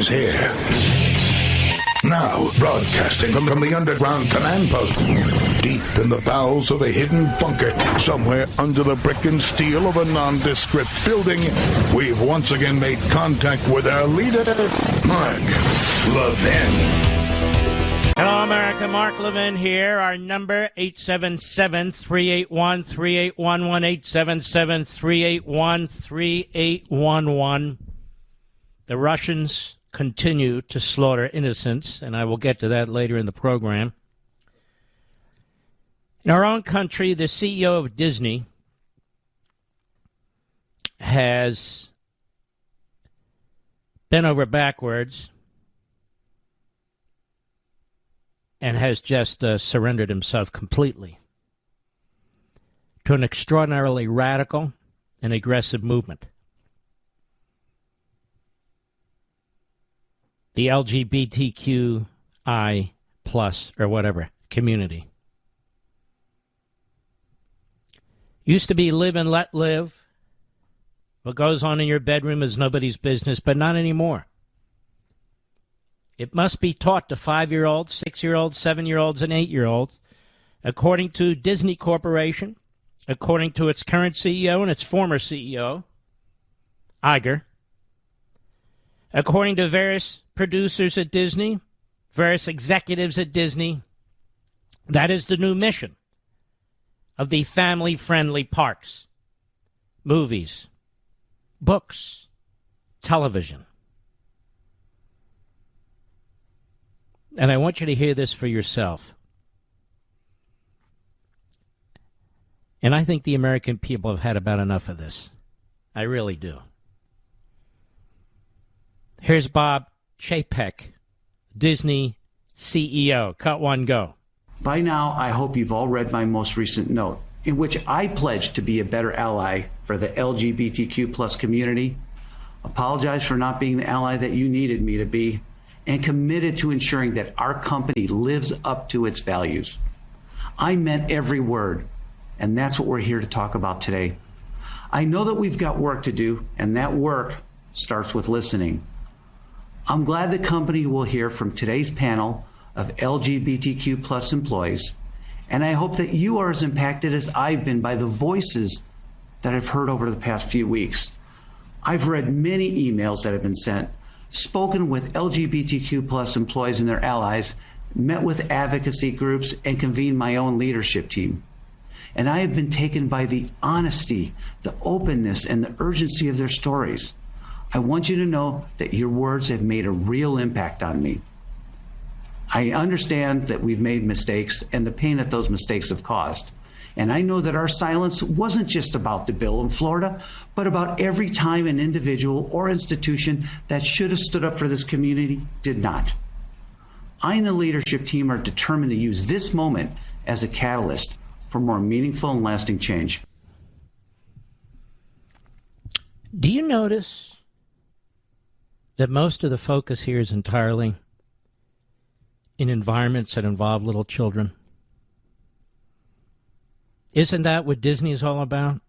He's here. Now, broadcasting from the underground command post, deep in the bowels of a hidden bunker, somewhere under the brick and steel of a nondescript building, we've once again made contact with our leader, Mark Levin. Hello, America. Mark Levin here. Our number, 877-381-3811, 877-381-3811. The Russians continue to slaughter innocents, and I will get to that later in the program. In our own country, the CEO of Disney has bent over backwards and has just surrendered himself completely to an extraordinarily radical and aggressive movement. The LGBTQI plus or whatever community. Used to be live and let live. What goes on in your bedroom is nobody's business, but not anymore. It must be taught to 5-year-olds, 6-year-olds, 7-year-olds, and 8-year-olds, according to Disney Corporation, according to its current CEO and its former CEO, Iger, according to various producers at Disney, various executives at Disney. That is the new mission of the family-friendly parks, movies, books, television. And I want you to hear this for yourself. And I think the American people have had about enough of this. I really do. Here's Bob Chapek, Disney CEO. Cut one, go. By now, I hope you've all read my most recent note, in which I pledge to be a better ally for the LGBTQ plus community, apologize for not being the ally that you needed me to be, and committed to ensuring that our company lives up to its values. I meant every word, and that's what we're here to talk about today. I know that we've got work to do, and that work starts with listening. I'm glad the company will hear from today's panel of LGBTQ plus employees, and I hope that you are as impacted as I've been by the voices that I've heard over the past few weeks. I've read many emails that have been sent, spoken with LGBTQ plus employees and their allies, met with advocacy groups, and convened my own leadership team. And I have been taken by the honesty, the openness, and the urgency of their stories. I want you to know that your words have made a real impact on me. I understand that we've made mistakes and the pain that those mistakes have caused. And I know that our silence wasn't just about the bill in Florida, but about every time an individual or institution that should have stood up for this community did not. I and the leadership team are determined to use this moment as a catalyst for more meaningful and lasting change. Do you notice that most of the focus here is entirely in environments that involve little children? Isn't that what Disney is all about?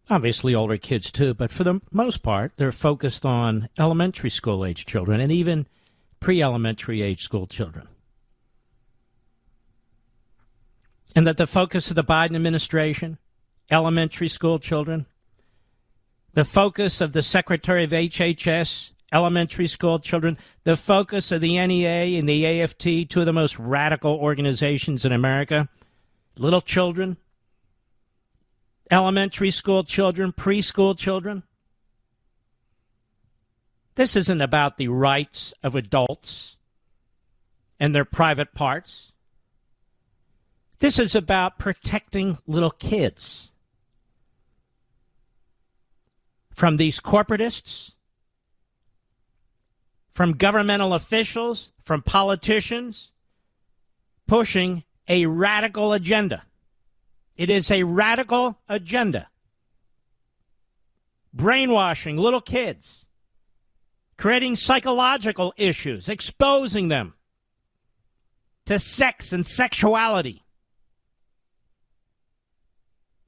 Obviously older kids too, but for the most part, they're focused on elementary school age children and even pre-elementary age school children. And that the focus of the Biden administration, elementary school children, the focus of the Secretary of HHS, elementary school children, the focus of the NEA and the AFT, two of the most radical organizations in America, little children, elementary school children, preschool children. This isn't about the rights of adults and their private parts. This is about protecting little kids from these corporatists, from governmental officials, from politicians, pushing a radical agenda. It is a radical agenda. Brainwashing little kids, creating psychological issues, exposing them to sex and sexuality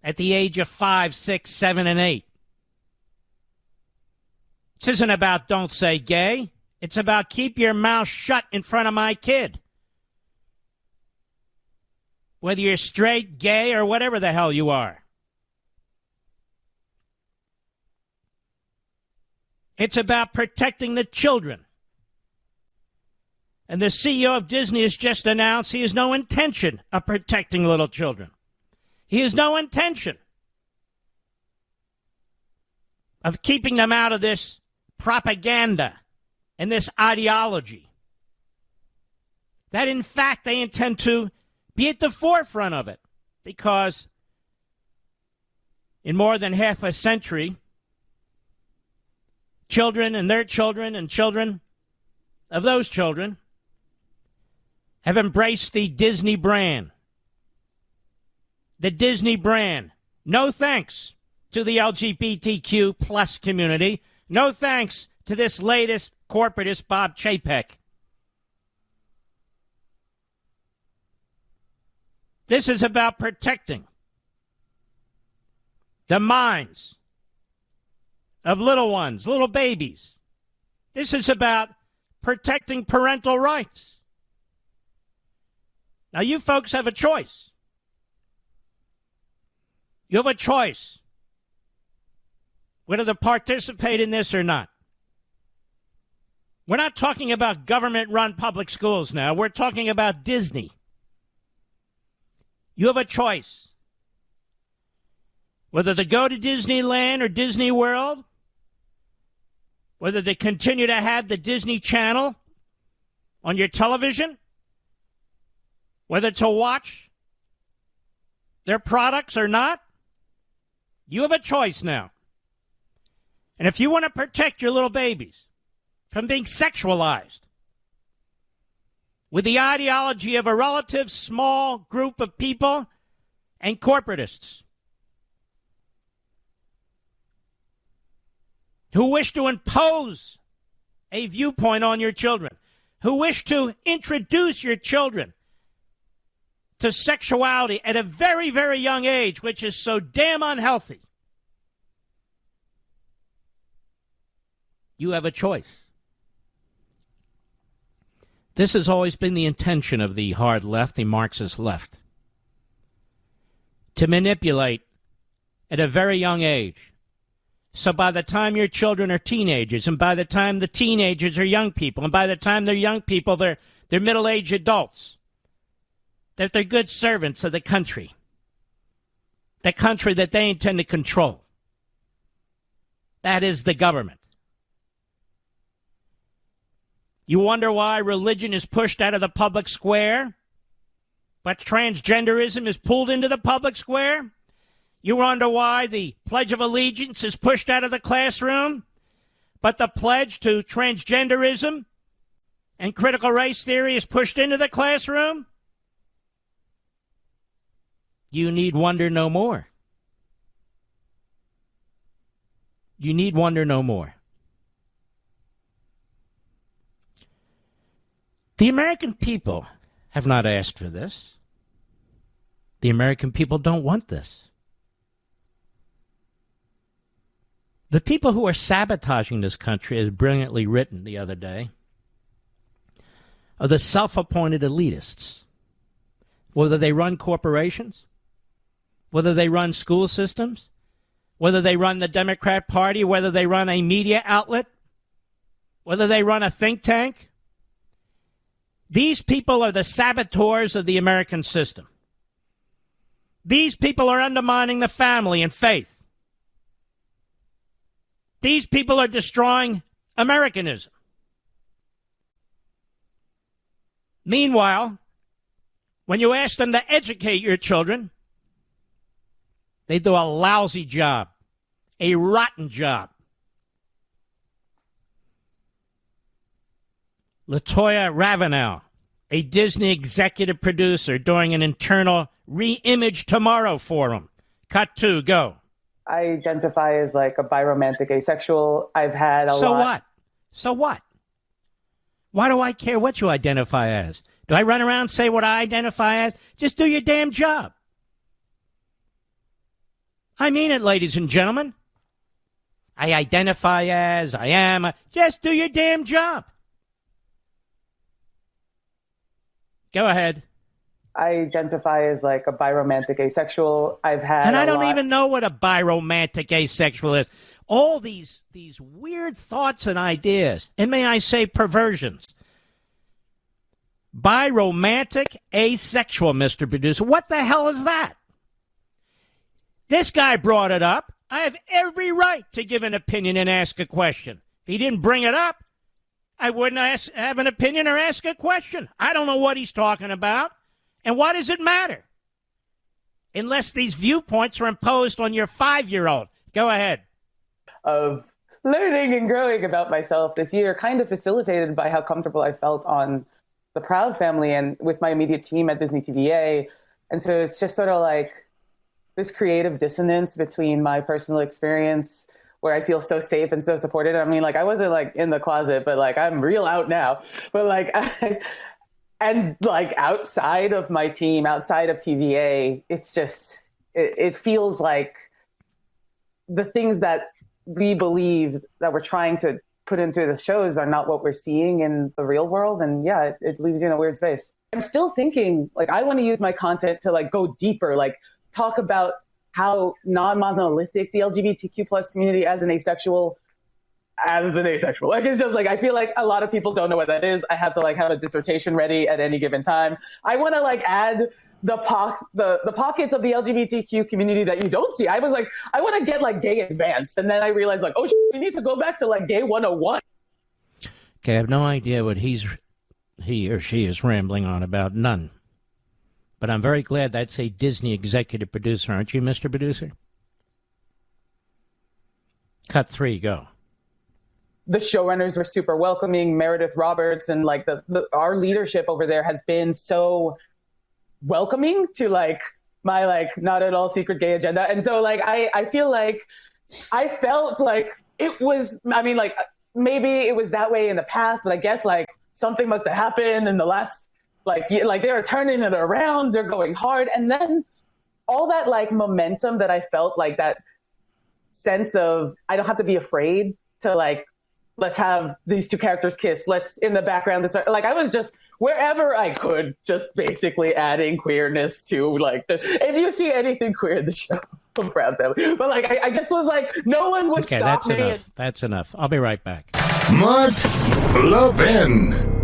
at the age of 5, 6, 7, and 8. This isn't about don't say gay. It's about keep your mouth shut in front of my kid. Whether you're straight, gay, or whatever the hell you are. It's about protecting the children. And the CEO of Disney has just announced he has no intention of protecting little children. He has no intention of keeping them out of this propaganda and this ideology. That, in fact, they intend to be at the forefront of it, because in more than half a century, children and their children and children of those children have embraced the Disney brand. The Disney brand. No thanks to the LGBTQ plus community. No thanks to this latest corporatist, Bob Chapek. This is about protecting the minds of little ones, little babies. This is about protecting parental rights. Now, you folks have a choice. You have a choice whether to participate in this or not. We're not talking about government-run public schools now. We're talking about Disney. You have a choice whether to go to Disneyland or Disney World, whether to continue to have the Disney Channel on your television, whether to watch their products or not. You have a choice now. And if you want to protect your little babies from being sexualized with the ideology of a relative small group of people and corporatists who wish to impose a viewpoint on your children, who wish to introduce your children to sexuality at a very, very young age, which is so damn unhealthy, you have a choice. This has always been the intention of the hard left, the Marxist left, to manipulate at a very young age. So by the time your children are teenagers, and by the time the teenagers are young people, and by the time they're young people, they're middle-aged adults, that they're good servants of the country that they intend to control. That is the government. You wonder why religion is pushed out of the public square, but transgenderism is pulled into the public square? You wonder why the Pledge of Allegiance is pushed out of the classroom, but the pledge to transgenderism and critical race theory is pushed into the classroom? You need wonder no more. You need wonder no more. The American people have not asked for this. The American people don't want this. The people who are sabotaging this country, as brilliantly written the other day, are the self-appointed elitists. Whether they run corporations, whether they run school systems, whether they run the Democrat Party, whether they run a media outlet, whether they run a think tank. These people are the saboteurs of the American system. These people are undermining the family and faith. These people are destroying Americanism. Meanwhile, when you ask them to educate your children, they do a lousy job, a rotten job. LaToya Ravenel, a Disney executive producer, doing an internal Re-Image Tomorrow forum. Cut 2, go. I identify as like a biromantic asexual. I've had a lot. So what? So what? Why do I care what you identify as? Do I run around and say what I identify as? Just do your damn job. I mean it, ladies and gentlemen. I identify as, I am. Just do your damn job. Go ahead. I identify as like a biromantic asexual. I've had And I don't even know what a biromantic asexual is. All these weird thoughts and ideas, and may I say perversions. Biromantic asexual, Mr. Producer. What the hell is that? This guy brought it up. I have every right to give an opinion and ask a question. If he didn't bring it up, I wouldn't have an opinion or ask a question. I don't know what he's talking about. And what does it matter? Unless these viewpoints are imposed on your 5-year-old. Go ahead. Of learning and growing about myself this year, kind of facilitated by how comfortable I felt on the Proud Family and with my immediate team at Disney TVA. And so it's just sort of like this creative dissonance between my personal experience where I feel so safe and so supported. I mean, like, I wasn't like in the closet, but like I'm real out now. But like, and like outside of my team, outside of TVA, it's just, it feels like the things that we believe that we're trying to put into the shows are not what we're seeing in the real world. And yeah, it leaves you in a weird space. I'm still thinking, like, I want to use my content to like go deeper, like talk about how non-monolithic the LGBTQ plus community as an asexual. Like, it's just like, I feel like a lot of people don't know what that is. I have to like have a dissertation ready at any given time. I want to like add the pockets of the LGBTQ community that you don't see. I was like, I want to get like gay advanced. And then I realized like, oh, we need to go back to like gay 101. Okay, I have no idea what he or she is rambling on about. None. But I'm very glad that's a Disney executive producer, aren't you, Mr. Producer? Cut 3, go. The showrunners were super welcoming. Meredith Roberts and like our leadership over there has been so welcoming to like my like not at all secret gay agenda. And so like I feel like I felt like it was, I mean, like maybe it was that way in the past, but I guess like something must have happened in the last like they're turning it around, they're going hard. And then all that like momentum that I felt, like that sense of I don't have to be afraid to like, let's have these two characters kiss. Let's in the background. Like I was just wherever I could, just basically adding queerness to like if you see anything queer in the show, I'm proud of them. But like I just was like, no one would stop me. Okay, that's enough. I'll be right back. Mark Levin.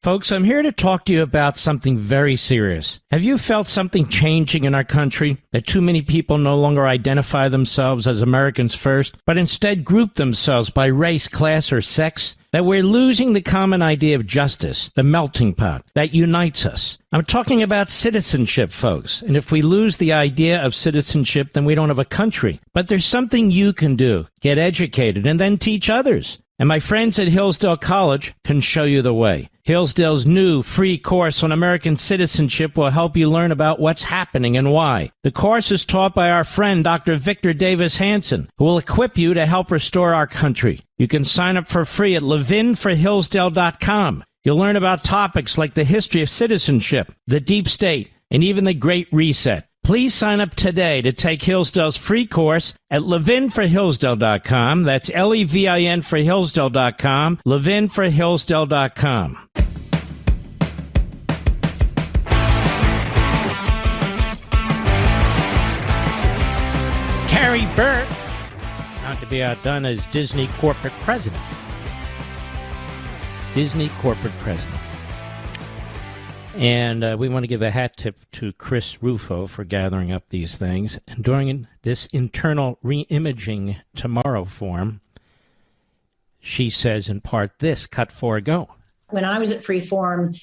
Folks, I'm here to talk to you about something very serious. Have you felt something changing in our country? That too many people no longer identify themselves as Americans first, but instead group themselves by race, class, or sex? That we're losing the common idea of justice, the melting pot that unites us. I'm talking about citizenship, folks. And if we lose the idea of citizenship, then we don't have a country. But there's something you can do. Get educated and then teach others. And my friends at Hillsdale College can show you the way. Hillsdale's new free course on American citizenship will help you learn about what's happening and why. The course is taught by our friend, Dr. Victor Davis Hanson, who will equip you to help restore our country. You can sign up for free at levinforhillsdale.com. You'll learn about topics like the history of citizenship, the deep state, and even the Great Reset. Please sign up today to take Hillsdale's free course at levinforhillsdale.com. That's Levin for Hillsdale.com, levinforhillsdale.com. Carrie Burt, not to be outdone as Disney corporate president. Disney corporate president. And we want to give a hat tip to Chris Rufo for gathering up these things. And during this internal re-imaging tomorrow forum, she says in part this, cut 4, go. When I was at Freeform,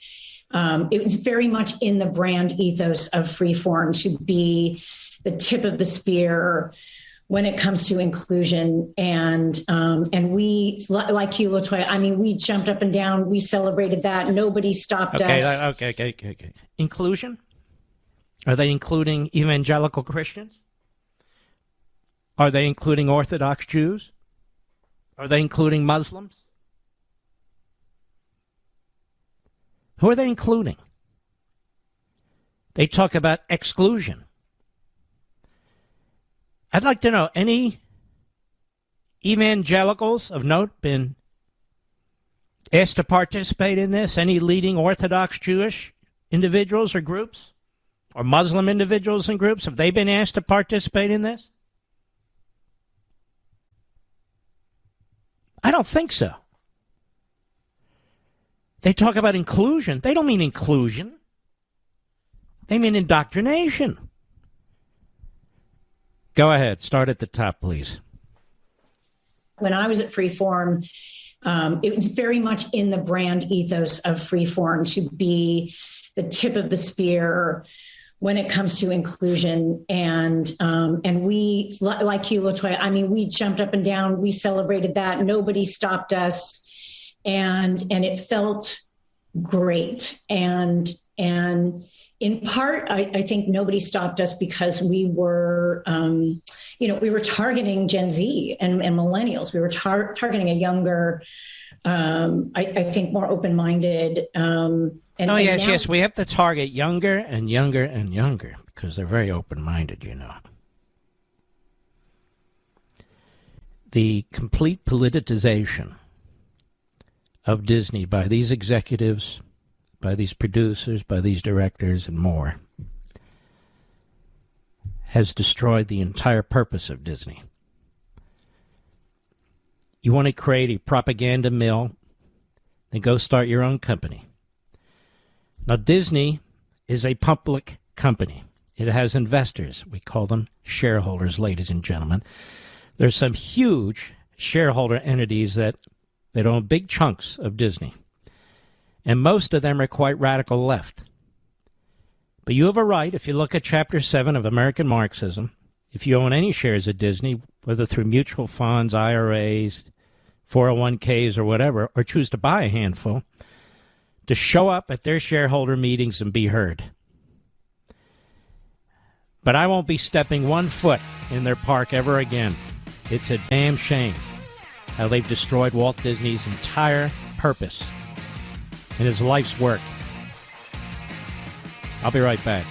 it was very much in the brand ethos of Freeform to be the tip of the spear when it comes to inclusion. And we, like you, LaToya, I mean, we jumped up and down. We celebrated that. Nobody stopped us. Okay. Inclusion? Are they including evangelical Christians? Are they including Orthodox Jews? Are they including Muslims? Who are they including? They talk about exclusion. I'd like to know, any evangelicals of note been asked to participate in this? Any leading Orthodox Jewish individuals or groups? Or Muslim individuals and groups? Have they been asked to participate in this? I don't think so. They talk about inclusion. They don't mean inclusion. They mean indoctrination. Go ahead. Start at the top, please. When I was at Freeform, it was very much in the brand ethos of Freeform to be the tip of the spear when it comes to inclusion. And we, like you, LaToya, I mean, we jumped up and down. We celebrated that. Nobody stopped us. And it felt great. And in part, I think nobody stopped us because we were, we were targeting Gen Z and millennials. We were targeting a younger, I think, more open-minded. Yes. We have to target younger and younger and younger because they're very open-minded, you know. The complete politicization of Disney by these executives, by these producers, by these directors, and more, has destroyed the entire purpose of Disney. You want to create a propaganda mill, then go start your own company. Now, Disney is a public company. It has investors. We call them shareholders, ladies and gentlemen. There's some huge shareholder entities that own big chunks of Disney. And most of them are quite radical left. But you have a right, if you look at Chapter 7 of American Marxism, if you own any shares of Disney, whether through mutual funds, IRAs, 401ks, or whatever, or choose to buy a handful, to show up at their shareholder meetings and be heard. But I won't be stepping 1 foot in their park ever again. It's a damn shame how they've destroyed Walt Disney's entire purpose and his life's work. I'll be right back.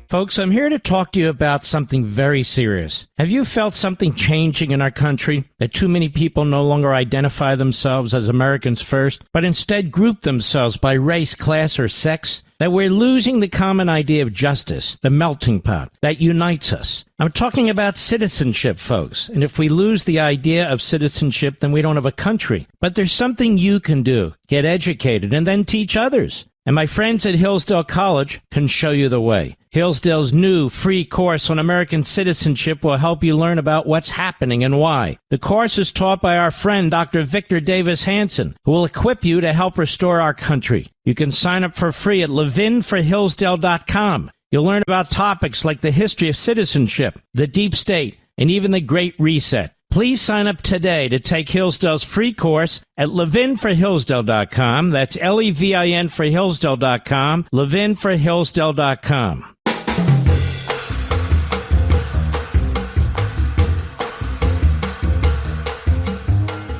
Folks, I'm here to talk to you about something very serious. Have you felt something changing in our country? That too many people no longer identify themselves as Americans first, but instead group themselves by race, class, or sex? That we're losing the common idea of justice, the melting pot that unites us. I'm talking about citizenship, folks. And if we lose the idea of citizenship, then we don't have a country. But there's something you can do. Get educated and then teach others. And my friends at Hillsdale College can show you the way. Hillsdale's new free course on American citizenship will help you learn about what's happening and why. The course is taught by our friend, Dr. Victor Davis Hanson, who will equip you to help restore our country. You can sign up for free at levinforhillsdale.com. You'll learn about topics like the history of citizenship, the deep state, and even the Great Reset. Please sign up today to take Hillsdale's free course at levinforhillsdale.com. That's Levin for Hillsdale.com, levinforhillsdale.com.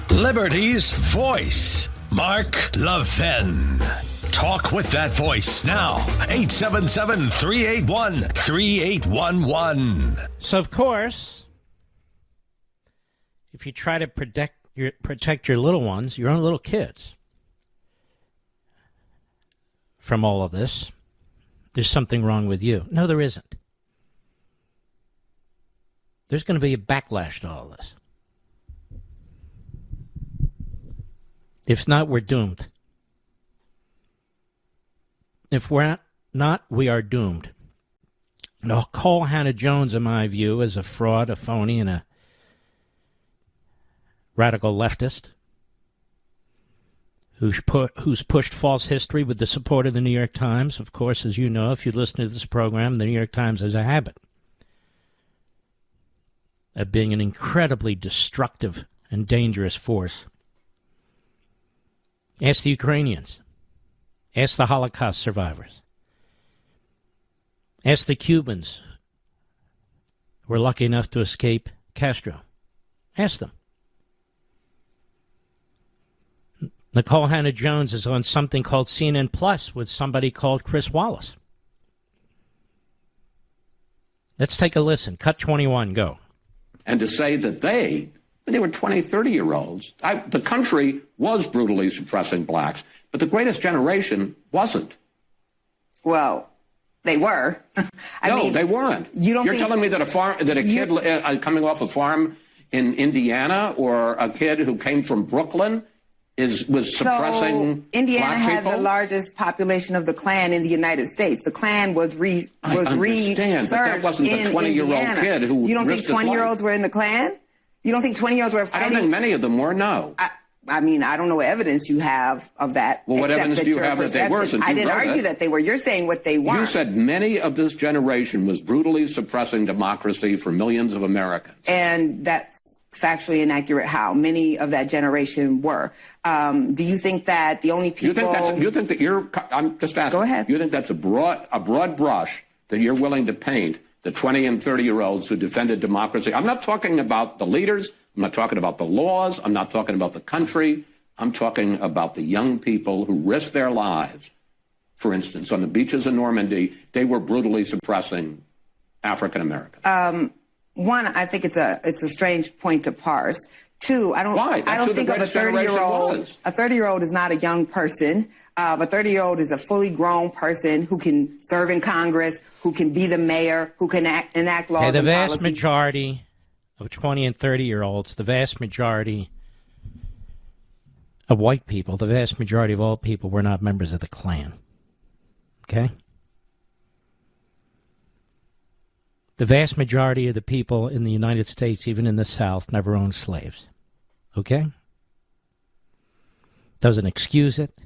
Liberty's voice, Mark Levin. Talk with that voice now. 877-381-3811. So, of course, if you try to protect your little ones, your own little kids, from all of this, there's something wrong with you. No, there isn't. There's going to be a backlash to all this. If not, we're doomed. If we're not, we are doomed. Nikole Hannah-Jones, in my view, is a fraud, a phony, and a radical leftist who's pushed false history with the support of the New York Times. Of course, as you know, if you listen to this program, the New York Times has a habit of being an incredibly destructive and dangerous force. Ask the Ukrainians. Ask the Holocaust survivors. Ask the Cubans who were lucky enough to escape Castro. Ask them. Nikole Hannah-Jones is on something called CNN Plus with somebody called Chris Wallace. Let's take a listen. Cut 21, go. And to say that they were 20, 30-year-olds. The country was brutally suppressing blacks, but the greatest generation wasn't. Well, they were. I mean, they weren't. You're telling me that a kid coming off a farm in Indiana or a kid who came from Brooklyn was suppressing Indiana black had people? the largest population of the Klan in the United States. The Klan was I understand, but that wasn't the 20-year-old kid who You don't think risked his 20-year-olds were in the Klan? You don't think 20-year-olds were fighting? I don't think many of them were, no. I mean, I don't know what evidence you have of that. Well, what evidence do you have that they were? I didn't argue that they were. You're saying what they weren't. You said many of this generation was brutally suppressing democracy for millions of Americans. And that's factually inaccurate. How many of that generation were? Do you think that the only people... I'm just asking. Go ahead. You think that's a broad brush that you're willing to paint the 20 and 30-year-olds who defended democracy? I'm not talking about the leaders. I'm not talking about the laws. I'm not talking about the country. I'm talking about the young people who risked their lives. For instance, on the beaches in Normandy, they were brutally suppressing African Americans. One, I think it's a strange point to parse. Two, I don't think of a 30-year-old. A 30-year-old is not a young person. A 30-year-old is a fully grown person who can serve in Congress, who can be the mayor, who can enact laws. The and vast policies. majority of 20 and 30-year-olds, the vast majority of white people, the vast majority of all people were not members of the Klan. Okay? The vast majority of the people in the United States, even in the South, never owned slaves. Okay? Doesn't excuse it,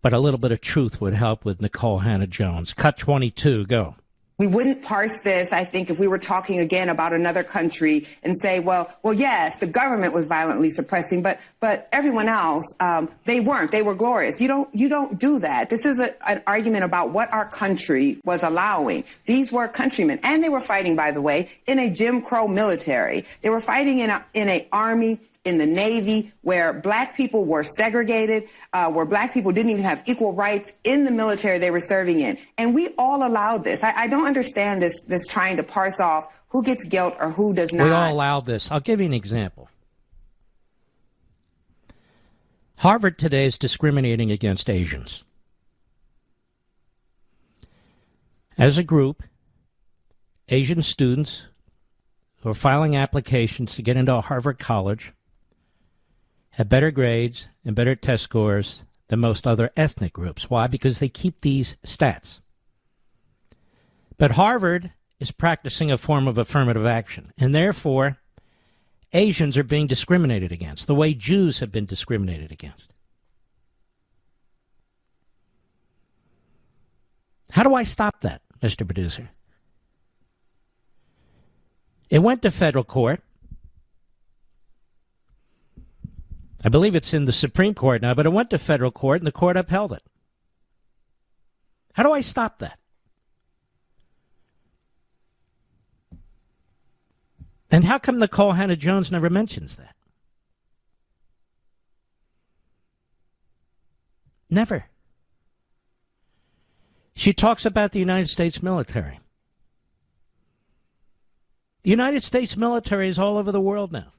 but a little bit of truth would help with Nikole Hannah-Jones. Cut 22, go. We wouldn't parse this, I think, if we were talking again about another country and say, well, yes, the government was violently suppressing, but everyone else, they weren't. They were glorious. You don't do that. This is an argument about what our country was allowing. These were countrymen, and they were fighting, by the way, in a Jim Crow military. They were fighting in an army, in the Navy, where black people were segregated, where black people didn't even have equal rights in the military they were serving in. And we all allowed this. I don't understand this trying to parse off who gets guilt or who does not. We all allowed this. I'll give you an example. Harvard today is discriminating against Asians. As a group, Asian students who are filing applications to get into a Harvard college have better grades and better test scores than most other ethnic groups. Why? Because they keep these stats. But Harvard is practicing a form of affirmative action, and therefore Asians are being discriminated against, the way Jews have been discriminated against. How do I stop that, Mr. Producer? It went to federal court. I believe it's in the Supreme Court now, but it went to federal court, and the court upheld it. How do I stop that? And how come Nikole Hannah-Jones never mentions that? Never. She talks about the United States military. The United States military is all over the world now,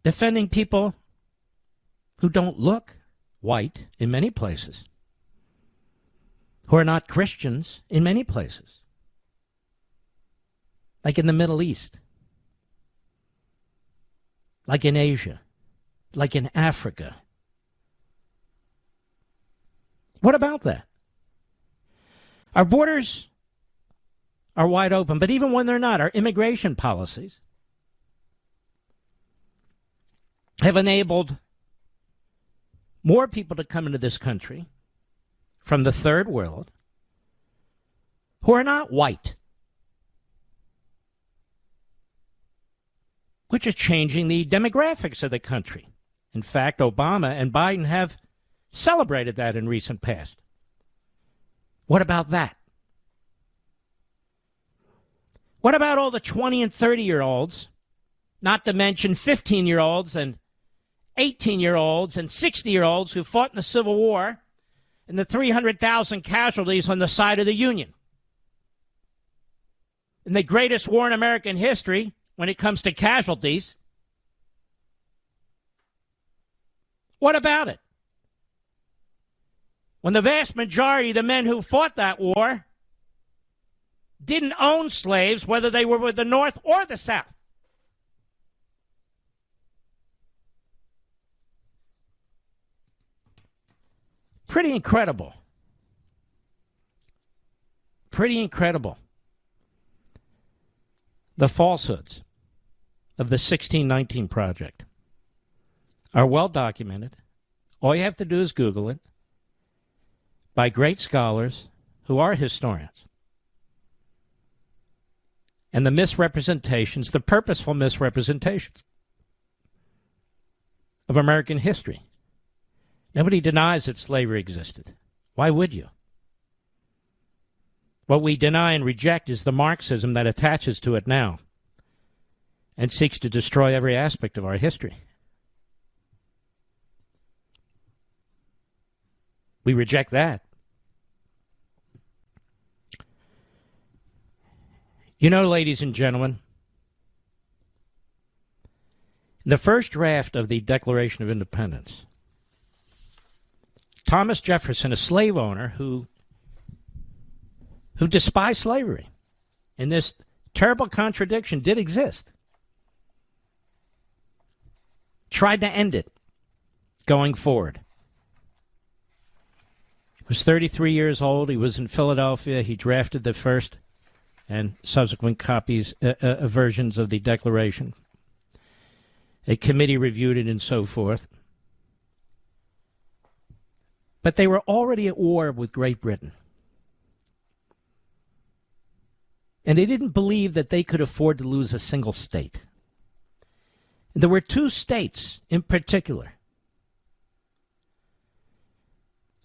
defending people who don't look white in many places, who are not Christians in many places, like in the Middle East, like in Asia, like in Africa. What about that? Our borders are wide open, but even when they're not, our immigration policies have enabled more people to come into this country from the third world who are not white, which is changing the demographics of the country. In fact, Obama and Biden have celebrated that in recent past. What about that? What about all the 20 and 30-year-olds, not to mention 15-year-olds and 18-year-olds and 60-year-olds who fought in the Civil War and the 300,000 casualties on the side of the Union. In the greatest war in American history, when it comes to casualties, what about it? When the vast majority of the men who fought that war didn't own slaves, whether they were with the North or the South. Pretty incredible. Pretty incredible. The falsehoods of the 1619 Project are well documented. All you have to do is Google it, by great scholars who are historians. And the misrepresentations, the purposeful misrepresentations of American history. Nobody denies that slavery existed. Why would you? What we deny and reject is the Marxism that attaches to it now and seeks to destroy every aspect of our history. We reject that. You know, ladies and gentlemen, in the first draft of the Declaration of Independence, Thomas Jefferson, a slave owner who despised slavery, and this terrible contradiction did exist, tried to end it going forward. He was 33 years old. He was in Philadelphia. He drafted the first and subsequent copies, versions of the Declaration. A committee reviewed it and so forth. But they were already at war with Great Britain. And they didn't believe that they could afford to lose a single state. And there were two states in particular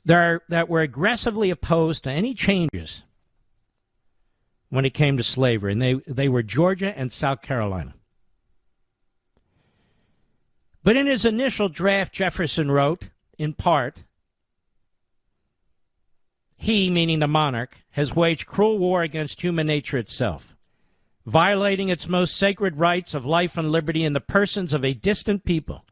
that were aggressively opposed to any changes when it came to slavery, and they were Georgia and South Carolina. But in his initial draft, Jefferson wrote, in part, he, meaning the monarch, has waged cruel war against human nature itself, violating its most sacred rights of life and liberty in the persons of a distant people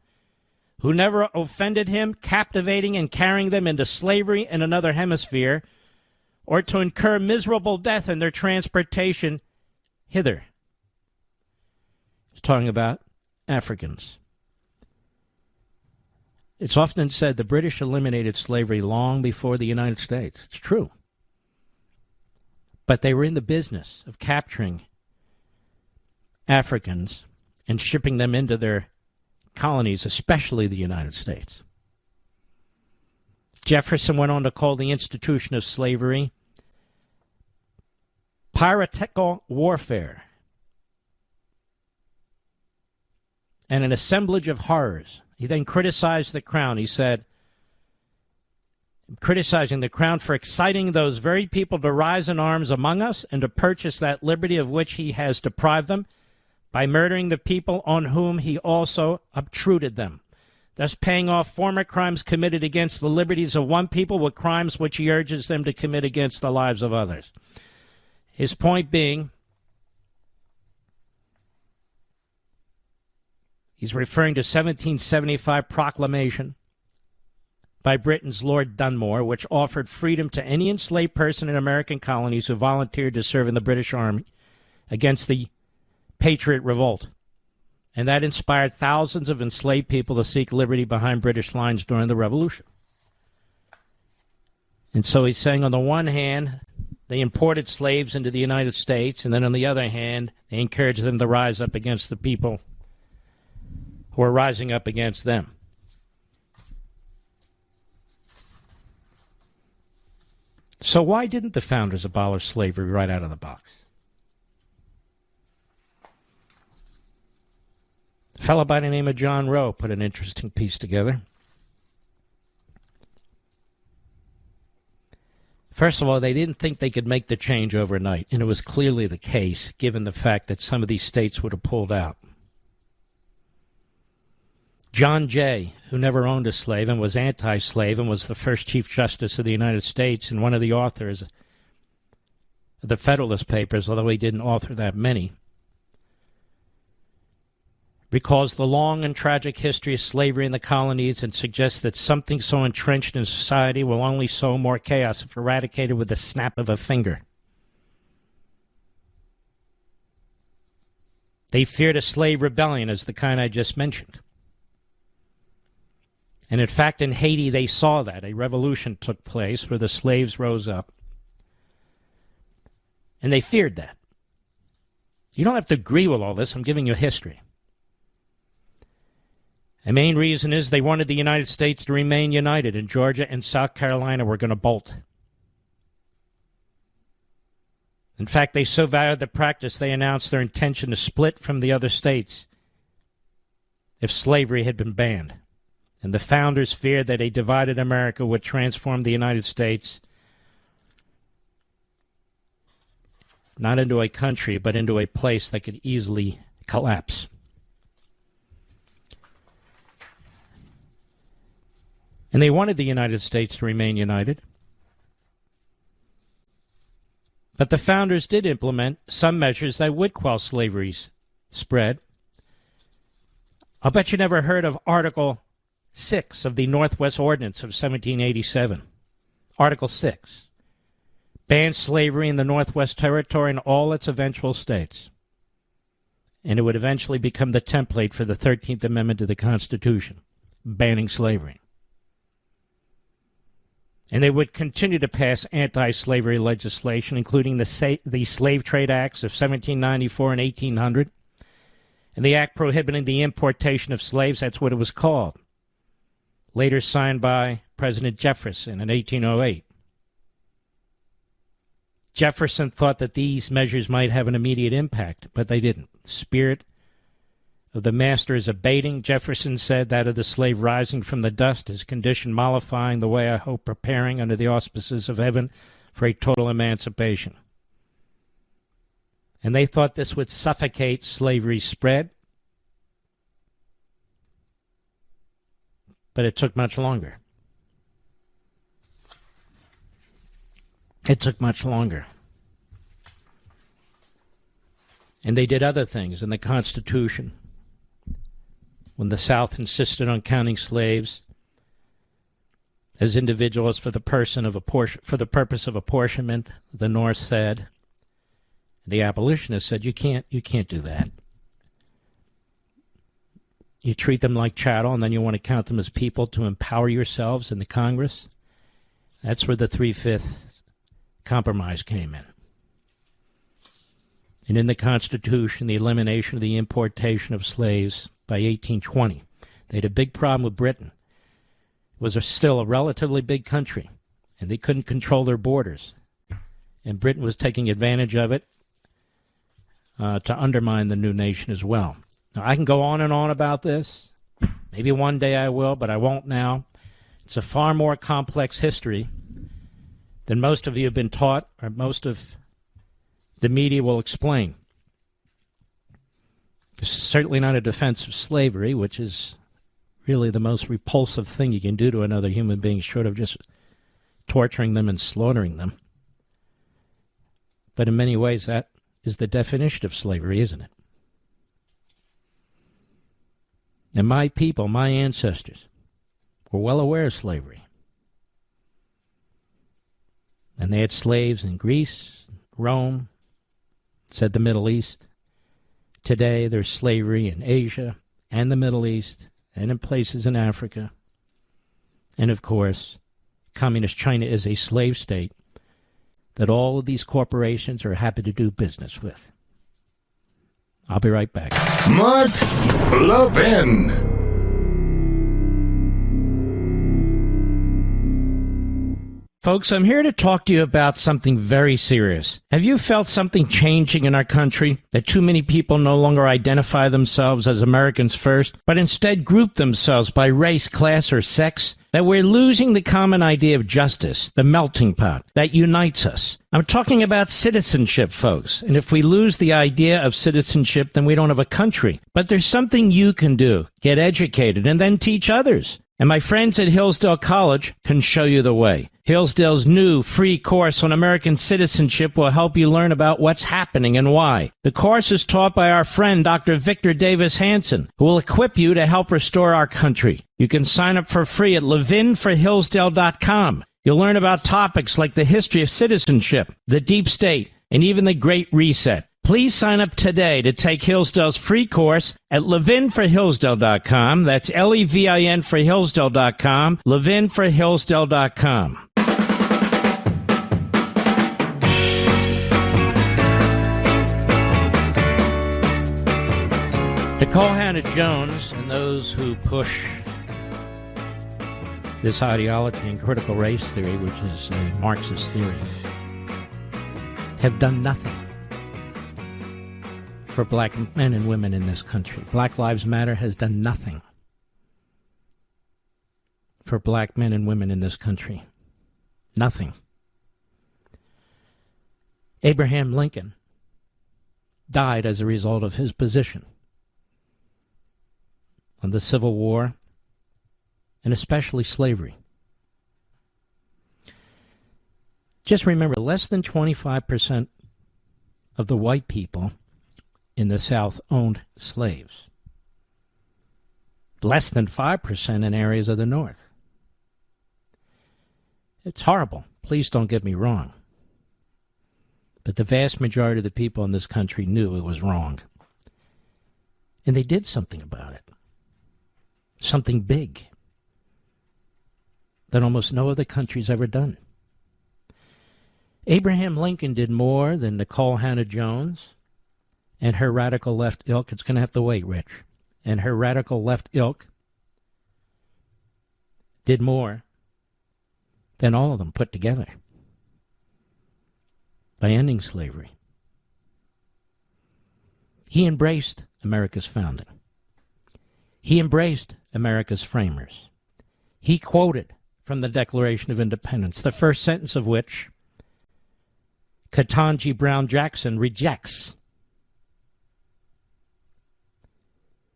who never offended him, captivating and carrying them into slavery in another hemisphere, or to incur miserable death in their transportation hither. He's talking about Africans. It's often said the British eliminated slavery long before the United States. It's true. But they were in the business of capturing Africans and shipping them into their colonies, especially the United States. Jefferson went on to call the institution of slavery piratical warfare and an assemblage of horrors. He then criticized the Crown. He said, criticizing the Crown for exciting those very people to rise in arms among us and to purchase that liberty of which he has deprived them by murdering the people on whom he also obtruded them, thus paying off former crimes committed against the liberties of one people with crimes which he urges them to commit against the lives of others. His point being, he's referring to 1775 proclamation by Britain's Lord Dunmore, which offered freedom to any enslaved person in American colonies who volunteered to serve in the British Army against the Patriot Revolt. And that inspired thousands of enslaved people to seek liberty behind British lines during the Revolution. And so he's saying, on the one hand, they imported slaves into the United States, and then on the other hand, they encouraged them to rise up against the people who are rising up against them. So why didn't the founders abolish slavery right out of the box? A fellow by the name of John Rowe put an interesting piece together. First of all, they didn't think they could make the change overnight, and it was clearly the case, given the fact that some of these states would have pulled out. John Jay, who never owned a slave and was anti-slave and was the first Chief Justice of the United States and one of the authors of the Federalist Papers, although he didn't author that many, recalls the long and tragic history of slavery in the colonies and suggests that something so entrenched in society will only sow more chaos if eradicated with the snap of a finger. They feared a slave rebellion as the kind I just mentioned. And in fact, in Haiti, they saw that. A revolution took place where the slaves rose up. And they feared that. You don't have to agree with all this. I'm giving you history. The main reason is they wanted the United States to remain united, and Georgia and South Carolina were going to bolt. In fact, they so valued the practice, they announced their intention to split from the other states if slavery had been banned. And the founders feared that a divided America would transform the United States not into a country, but into a place that could easily collapse. And they wanted the United States to remain united. But the founders did implement some measures that would quell slavery's spread. I'll bet you never heard of Article 6 of the Northwest Ordinance of 1787. Article 6 banned slavery in the Northwest Territory and all its eventual states. And it would eventually become the template for the 13th Amendment to the Constitution, banning slavery. And they would continue to pass anti-slavery legislation, including the Slave Trade Acts of 1794 and 1800, and the act prohibiting the importation of slaves. That's what it was called. Later signed by President Jefferson in 1808. Jefferson thought that these measures might have an immediate impact, but they didn't. The spirit of the master is abating, Jefferson said, that of the slave rising from the dust, his condition mollifying, the way I hope preparing under the auspices of heaven for a total emancipation. And they thought this would suffocate slavery's spread, but it took much longer. It took much longer. And they did other things in the Constitution. When the South insisted on counting slaves as individuals for the purpose of apportionment, the North said, the abolitionists said, you can't do that. You treat them like chattel, and then you want to count them as people to empower yourselves in the Congress. That's where the 3/5 compromise came in. And in the Constitution, the elimination of the importation of slaves by 1820. They had a big problem with Britain. It was still a relatively big country, and they couldn't control their borders. And Britain was taking advantage of it to undermine the new nation as well. Now, I can go on and on about this. Maybe one day I will, but I won't now. It's a far more complex history than most of you have been taught, or most of the media will explain. It's certainly not a defense of slavery, which is really the most repulsive thing you can do to another human being, short of just torturing them and slaughtering them. But in many ways, that is the definition of slavery, isn't it? And my people, my ancestors, were well aware of slavery. And they had slaves in Greece, Rome, said the Middle East. Today, there's slavery in Asia and the Middle East and in places in Africa. And of course, Communist China is a slave state that all of these corporations are happy to do business with. I'll be right back. Mark Levin. Folks, I'm here to talk to you about something very serious. Have you felt something changing in our country? That too many people no longer identify themselves as Americans first, but instead group themselves by race, class, or sex? That we're losing the common idea of justice, the melting pot that unites us. I'm talking about citizenship, folks. And if we lose the idea of citizenship, then we don't have a country. But there's something you can do. Get educated and then teach others. And my friends at Hillsdale College can show you the way. Hillsdale's new free course on American citizenship will help you learn about what's happening and why. The course is taught by our friend Dr. Victor Davis Hanson, who will equip you to help restore our country. You can sign up for free at levinforhillsdale.com. You'll learn about topics like the history of citizenship, the deep state, and even the Great Reset. Please sign up today to take Hillsdale's free course at levinforhillsdale.com. That's Levin for Hillsdale.com, levinforhillsdale.com. Nikole Hannah-Jones and those who push this ideology in critical race theory, which is a Marxist theory, have done nothing for black men and women in this country. Black Lives Matter has done nothing for black men and women in this country. Nothing. Abraham Lincoln died as a result of his position on the Civil War and especially slavery. Just remember, less than 25% of the white people in the South owned slaves. Less than 5% in areas of the North. It's horrible. Please don't get me wrong. But the vast majority of the people in this country knew it was wrong. And they did something about it. Something big that almost no other country's ever done. Abraham Lincoln did more than Nikole Hannah-Jones and her radical left ilk. It's going to have to wait, Rich. And her radical left ilk did more than all of them put together by ending slavery. He embraced America's founding. He embraced America's framers. He quoted from the Declaration of Independence, the first sentence of which Ketanji Brown-Jackson rejects.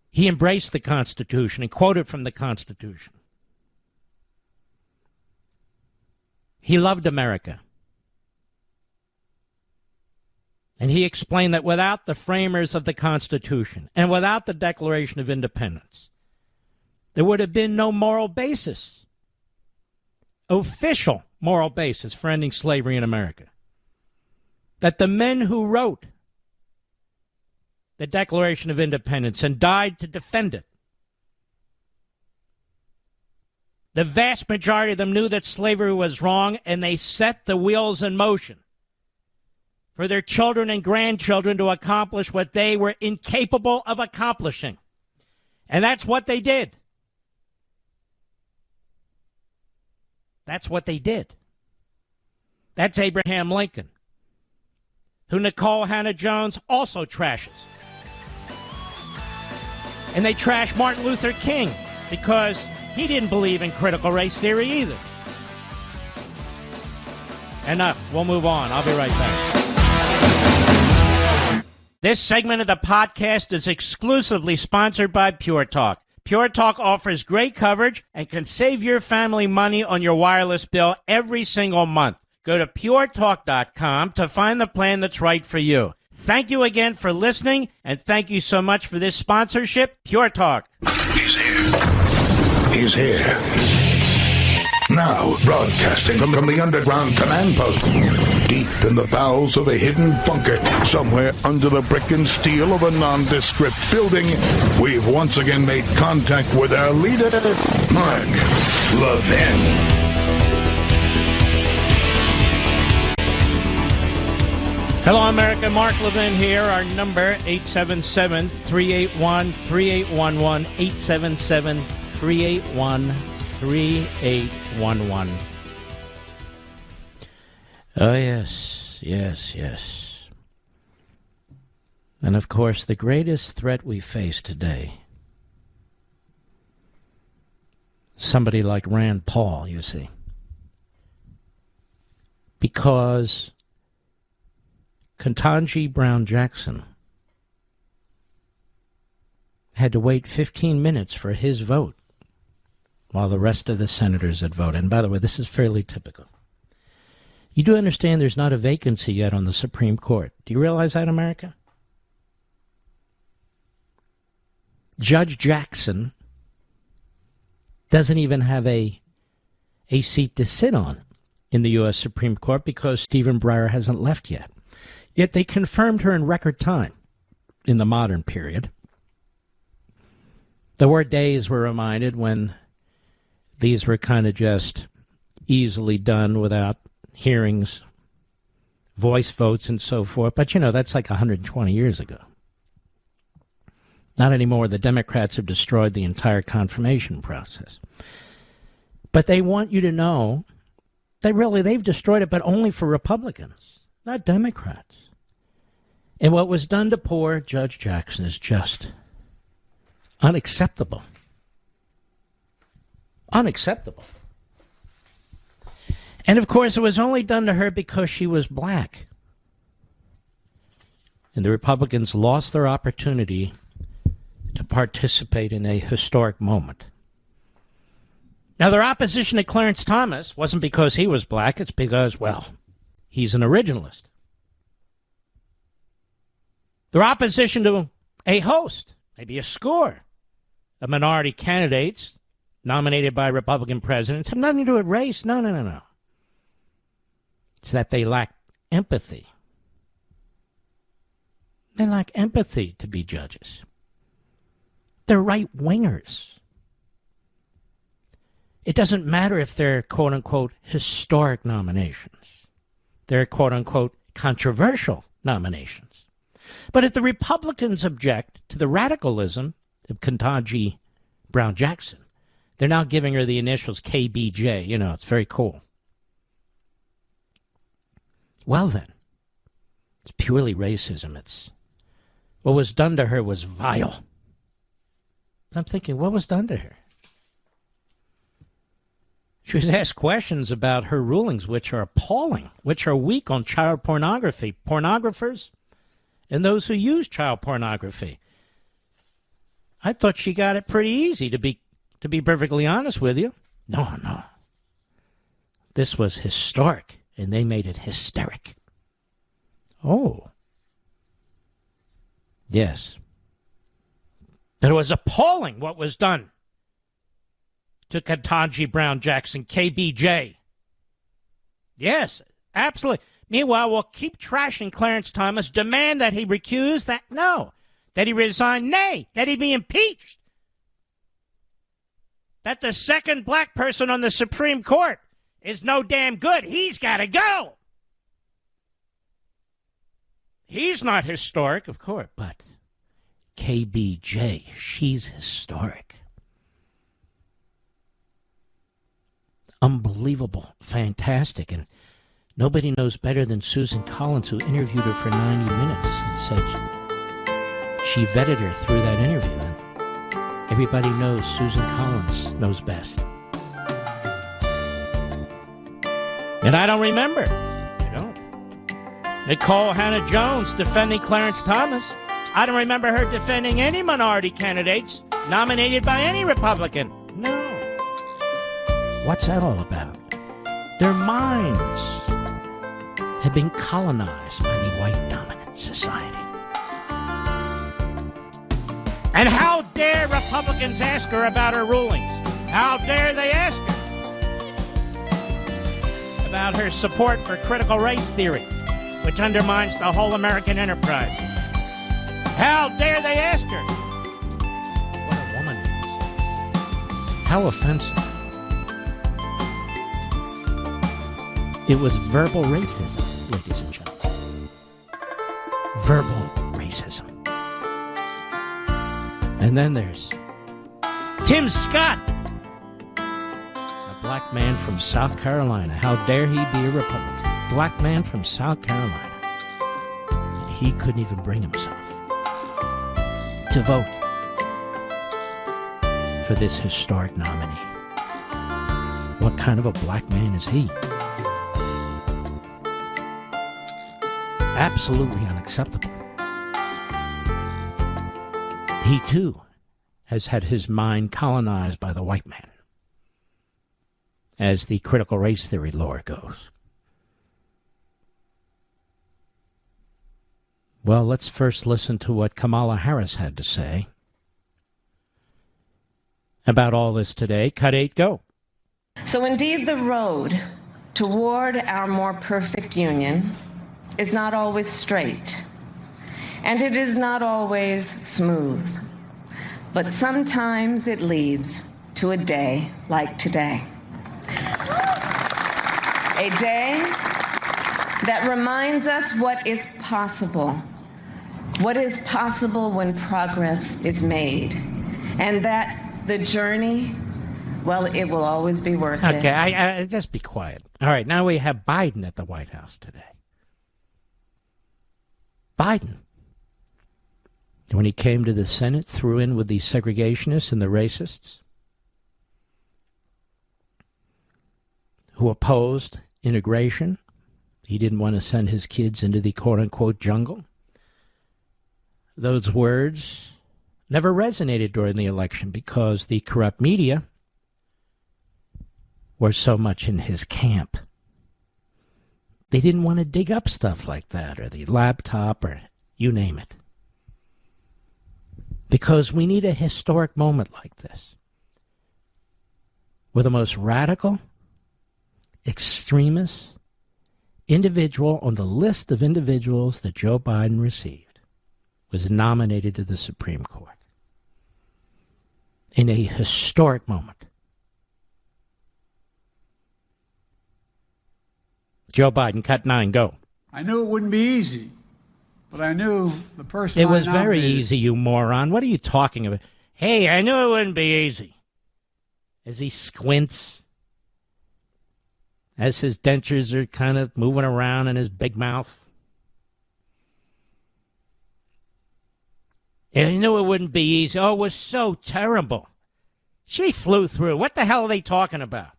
He embraced the Constitution and quoted from the Constitution. He loved America. And he explained that without the framers of the Constitution and without the Declaration of Independence, there would have been no moral basis, official moral basis for ending slavery in America. That the men who wrote the Declaration of Independence and died to defend it, the vast majority of them knew that slavery was wrong, and they set the wheels in motion for their children and grandchildren to accomplish what they were incapable of accomplishing. And that's what they did. That's what they did. That's Abraham Lincoln, who Nikole Hannah-Jones also trashes. And they trash Martin Luther King because he didn't believe in critical race theory either. Enough. We'll move on. I'll be right back. This segment of the podcast is exclusively sponsored by Pure Talk. Pure Talk offers great coverage and can save your family money on your wireless bill every single month. Go to puretalk.com to find the plan that's right for you. Thank you again for listening, and thank you so much for this sponsorship, Pure Talk. He's here. He's here. Now, broadcasting from the underground command post, deep in the bowels of a hidden bunker, somewhere under the brick and steel of a nondescript building, we've once again made contact with our leader, Mark Levin. Hello, America. Mark Levin here. Our number, 877-381-3811, 877-381-3811. Oh, yes, yes, yes. And, of course, the greatest threat we face today, somebody like Rand Paul, you see. Because Ketanji Brown-Jackson had to wait 15 minutes for his vote while the rest of the senators had voted. And by the way, this is fairly typical. You do understand there's not a vacancy yet on the Supreme Court. Do you realize that, America? Judge Jackson doesn't even have a seat to sit on in the U.S. Supreme Court because Stephen Breyer hasn't left yet. Yet they confirmed her in record time in the modern period. There were days, we're reminded, when these were kind of just easily done without hearings, voice votes, and so forth. But, you know, that's like 120 years ago. Not anymore. The Democrats have destroyed the entire confirmation process. But they want you to know that really they've destroyed it, but only for Republicans, not Democrats. And what was done to poor Judge Jackson is just unacceptable. Unacceptable. And, of course, it was only done to her because she was black. And the Republicans lost their opportunity to participate in a historic moment. Now, their opposition to Clarence Thomas wasn't because he was black. It's because, well, he's an originalist. Their opposition to a host, maybe a score, of minority candidates nominated by Republican presidents have nothing to do with race. No. It's that they lack empathy. They lack empathy to be judges. They're right-wingers. It doesn't matter if they're, quote-unquote, historic nominations. They're, quote-unquote, controversial nominations. But if the Republicans object to the radicalism of Ketanji Brown-Jackson, they're now giving her the initials KBJ. You know, it's very cool. Well, then, it's purely racism. What was done to her was vile. I'm thinking, what was done to her? She was asked questions about her rulings, which are appalling, which are weak on child pornography, pornographers, and those who use child pornography. I thought she got it pretty easy, to be perfectly honest with you. No. This was historic, and they made it hysteric. Oh. Yes. But it was appalling what was done to Ketanji Brown-Jackson, KBJ. Yes, absolutely. Meanwhile, we'll keep trashing Clarence Thomas, demand that he recuse, that he resign, nay, that he be impeached, that the second black person on the Supreme Court is no damn good. He's got to go. He's not historic, of course, but KBJ, she's historic. Unbelievable, fantastic, and nobody knows better than Susan Collins, who interviewed her for 90 minutes and said she vetted her through that interview. And everybody knows Susan Collins knows best. And I don't remember. You don't. Nikole Hannah-Jones defending Clarence Thomas. I don't remember her defending any minority candidates nominated by any Republican. No. What's that all about? Their minds have been colonized by the white dominant society. And how dare Republicans ask her about her rulings? How dare they ask her about her support for critical race theory, which undermines the whole American enterprise? How dare they ask her? What a woman. How offensive. It was verbal racism, ladies and gentlemen. Verbal racism. And then there's Tim Scott, a black man from South Carolina. How dare he be a Republican? black man from South Carolina. And he couldn't even bring himself to vote for this historic nominee. What kind of a black man is he? Absolutely unacceptable. He, too, has had his mind colonized by the white man, as the critical race theory lore goes. Well, let's first listen to what Kamala Harris had to say about all this today. Cut 8, go. So indeed, the road toward our more perfect union is not always straight, and it is not always smooth, but sometimes it leads to a day like today. A day that reminds us what is possible when progress is made, and that the journey, well, it will always be worth it. Okay, I just be quiet. All right, now we have Biden at the White House today. Biden, when he came to the Senate, threw in with the segregationists and the racists who opposed integration. He didn't want to send his kids into the quote-unquote jungle. Those words never resonated during the election because the corrupt media were so much in his camp. They didn't want to dig up stuff like that, or the laptop, or you name it. Because we need a historic moment like this, where the most radical, extremist individual on the list of individuals that Joe Biden received was nominated to the Supreme Court. In a historic moment. Joe Biden, cut 9, go. I knew it wouldn't be easy, but I knew the person It was very easy, you moron. What are you talking about? Hey, I knew it wouldn't be easy. As he squints, as his dentures are kind of moving around in his big mouth. And I knew it wouldn't be easy. Oh, it was so terrible. She flew through. What the hell are they talking about?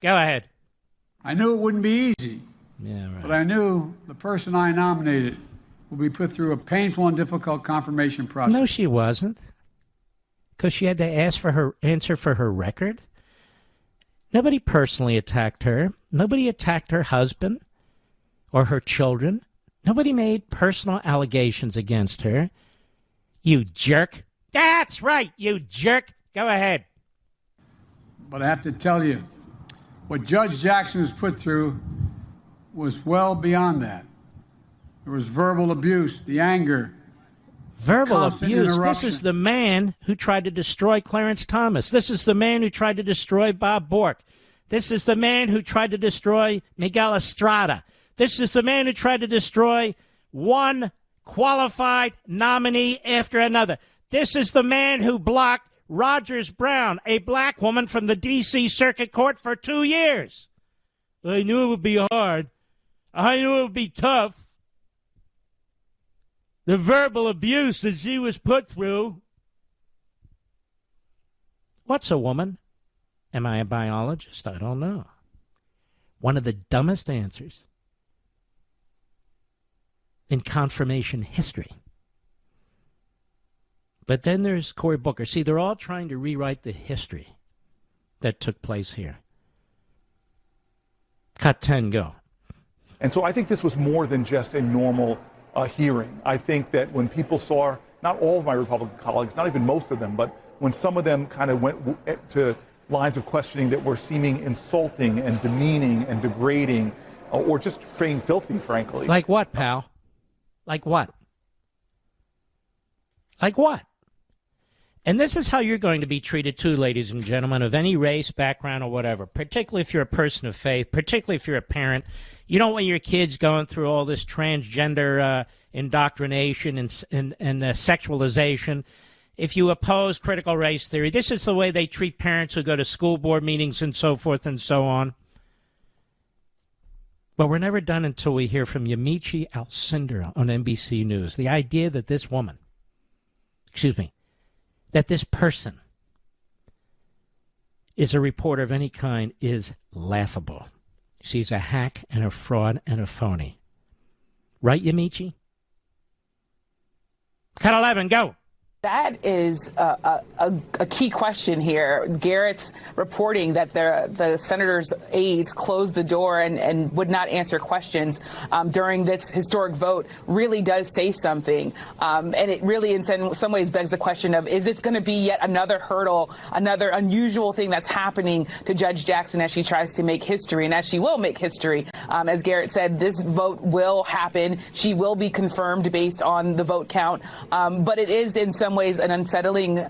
Go ahead. I knew it wouldn't be easy. Yeah, right. But I knew the person I nominated will be put through a painful and difficult confirmation process. No, she wasn't. Because she had to answer for her record. Nobody personally attacked her. Nobody attacked her husband or her children. Nobody made personal allegations against her. You jerk. That's right, you jerk. Go ahead. But I have to tell you, what Judge Jackson was put through was well beyond that. There was verbal abuse, the anger. Verbal abuse. This is the man who tried to destroy Clarence Thomas. This is the man who tried to destroy Bob Bork. This is the man who tried to destroy Miguel Estrada. This is the man who tried to destroy one qualified nominee after another. This is the man who blocked Rogers Brown, a black woman from the D.C. Circuit Court, for 2 years. I knew it would be hard. I knew it would be tough. The verbal abuse that she was put through. What's a woman? Am I a biologist? I don't know. One of the dumbest answers in confirmation history. But then there's Cory Booker. See, they're all trying to rewrite the history that took place here. Cut 10, go. And so I think this was more than just a normal hearing. I think that when people saw, not all of my Republican colleagues, not even most of them, but when some of them kind of went to lines of questioning that were seeming insulting and demeaning and degrading, or just being filthy, frankly. Like what, pal? Like what? Like what? And this is how you're going to be treated too, ladies and gentlemen, of any race, background, or whatever, particularly if you're a person of faith, particularly if you're a parent. You don't want your kids going through all this transgender indoctrination and sexualization. If you oppose critical race theory, this is the way they treat parents who go to school board meetings and so forth and so on. But we're never done until we hear from Yamiche Alcindor on NBC News. The idea that this woman, that this person is a reporter of any kind is laughable. She's a hack and a fraud and a phony. Right, Yamiche? Cut 11, go. That is a key question here. Garrett's reporting that the senator's aides closed the door and would not answer questions during this historic vote really does say something. And it really, in some ways, begs the question of, is this going to be yet another hurdle, another unusual thing that's happening to Judge Jackson as she tries to make history, and as she will make history? As Garrett said, this vote will happen. She will be confirmed based on the vote count. But it is, in some ways, an unsettling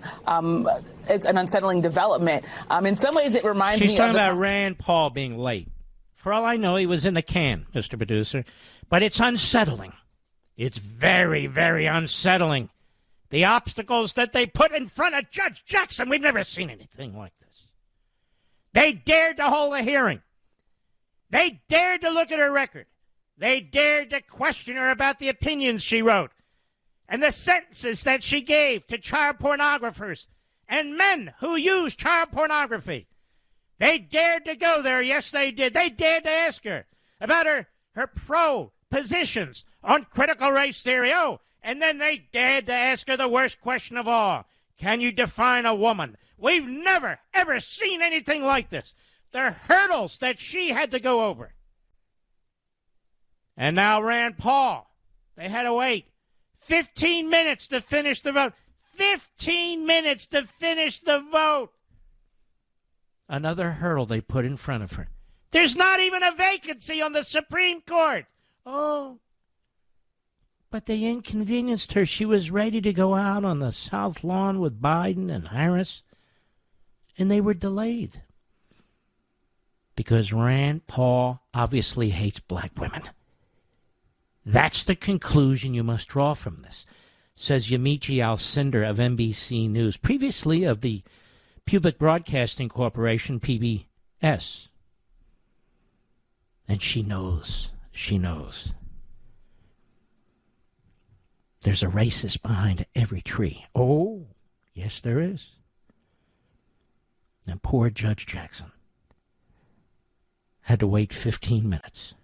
development. In some ways, it reminds me of... She's talking about Rand Paul being late. For all I know, he was in the can, Mr. Producer. But it's unsettling. It's very, very unsettling. The obstacles that they put in front of Judge Jackson, we've never seen anything like this. They dared to hold a hearing. They dared to look at her record. They dared to question her about the opinions she wrote and the sentences that she gave to child pornographers and men who use child pornography. They dared to go there. Yes, they did. They dared to ask her about her pro-positions on critical race theory. Oh, and then they dared to ask her the worst question of all. Can you define a woman? We've never, ever seen anything like this. The hurdles that she had to go over. And now Rand Paul. They had to wait 15 minutes to finish the vote. 15 minutes to finish the vote. Another hurdle they put in front of her. There's not even a vacancy on the Supreme Court. Oh. But they inconvenienced her. She was ready to go out on the South Lawn with Biden and Harris. And they were delayed. Because Rand Paul obviously hates black women. That's the conclusion you must draw from this, says Yamiche Alcindor of NBC News, previously of the Public Broadcasting Corporation, PBS. And she knows. There's a racist behind every tree. Oh, yes, there is. And poor Judge Jackson had to wait 15 minutes.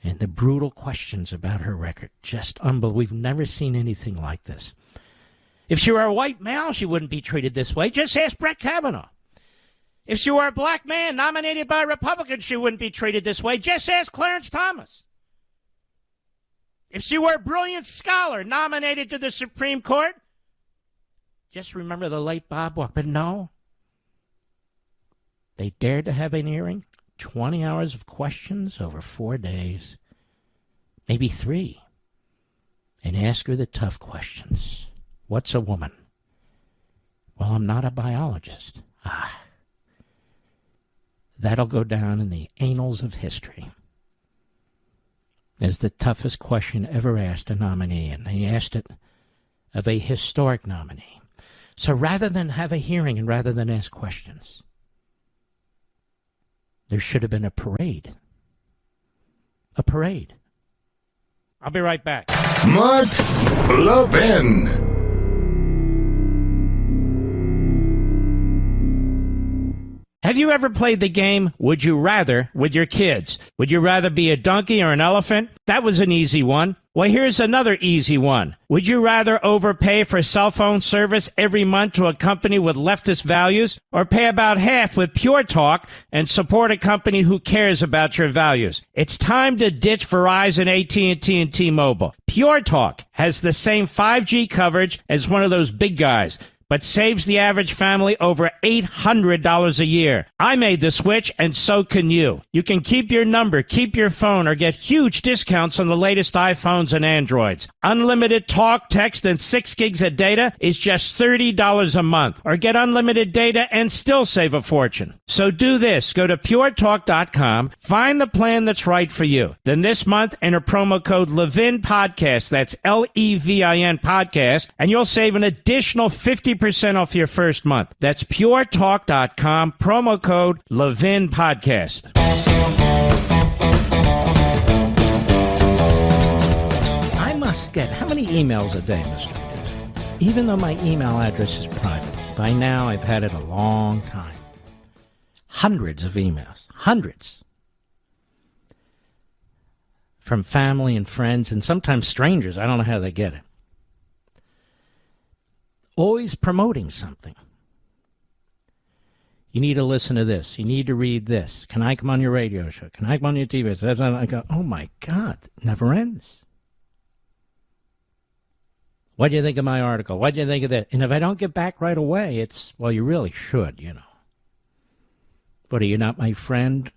And the brutal questions about her record, just unbelievable. We've never seen anything like this. If she were a white male, she wouldn't be treated this way. Just ask Brett Kavanaugh. If she were a black man nominated by Republicans, she wouldn't be treated this way. Just ask Clarence Thomas. If she were a brilliant scholar nominated to the Supreme Court, just remember the late Bob Walker. But no. They dared to have an hearing. 20 hours of questions over 4 days, maybe 3, and ask her the tough questions. What's a woman? Well, I'm not a biologist. That'll go down in the annals of history as the toughest question ever asked a nominee, and he asked it of a historic nominee. So rather than have a hearing and rather than ask questions, there should have been a parade. A parade. I'll be right back. Mark Levin. Have you ever played the game Would You Rather with your kids? Would you rather be a donkey or an elephant? That was an easy one. Well, here's another easy one. Would you rather overpay for cell phone service every month to a company with leftist values, or pay about half with Pure Talk and support a company who cares about your values? It's time to ditch Verizon, AT&T, and T-Mobile. Pure Talk has the same 5G coverage as one of those big guys, but saves the average family over $800 a year. I made the switch, and so can you. You can keep your number, keep your phone, or get huge discounts on the latest iPhones and Androids. Unlimited talk, text, and 6 gigs of data is just $30 a month. Or get unlimited data and still save a fortune. So do this. Go to puretalk.com, find the plan that's right for you. Then this month, enter promo code Levin Podcast, that's Levin Podcast, and you'll save an additional 50% off your first month. That's puretalk.com, promo code Levin Podcast. must get, how many emails a day, Mr. Producer? Even though my email address is private, by now I've had it a long time. Hundreds of emails. Hundreds. From family and friends and sometimes strangers. I don't know how they get it. Always promoting something. You need to listen to this. You need to read this. Can I come on your radio show? Can I come on your TV show? I go, oh my God, it never ends. What do you think of my article? What do you think of that? And if I don't get back right away, it's, well, you really should, you know. But are you not my friend?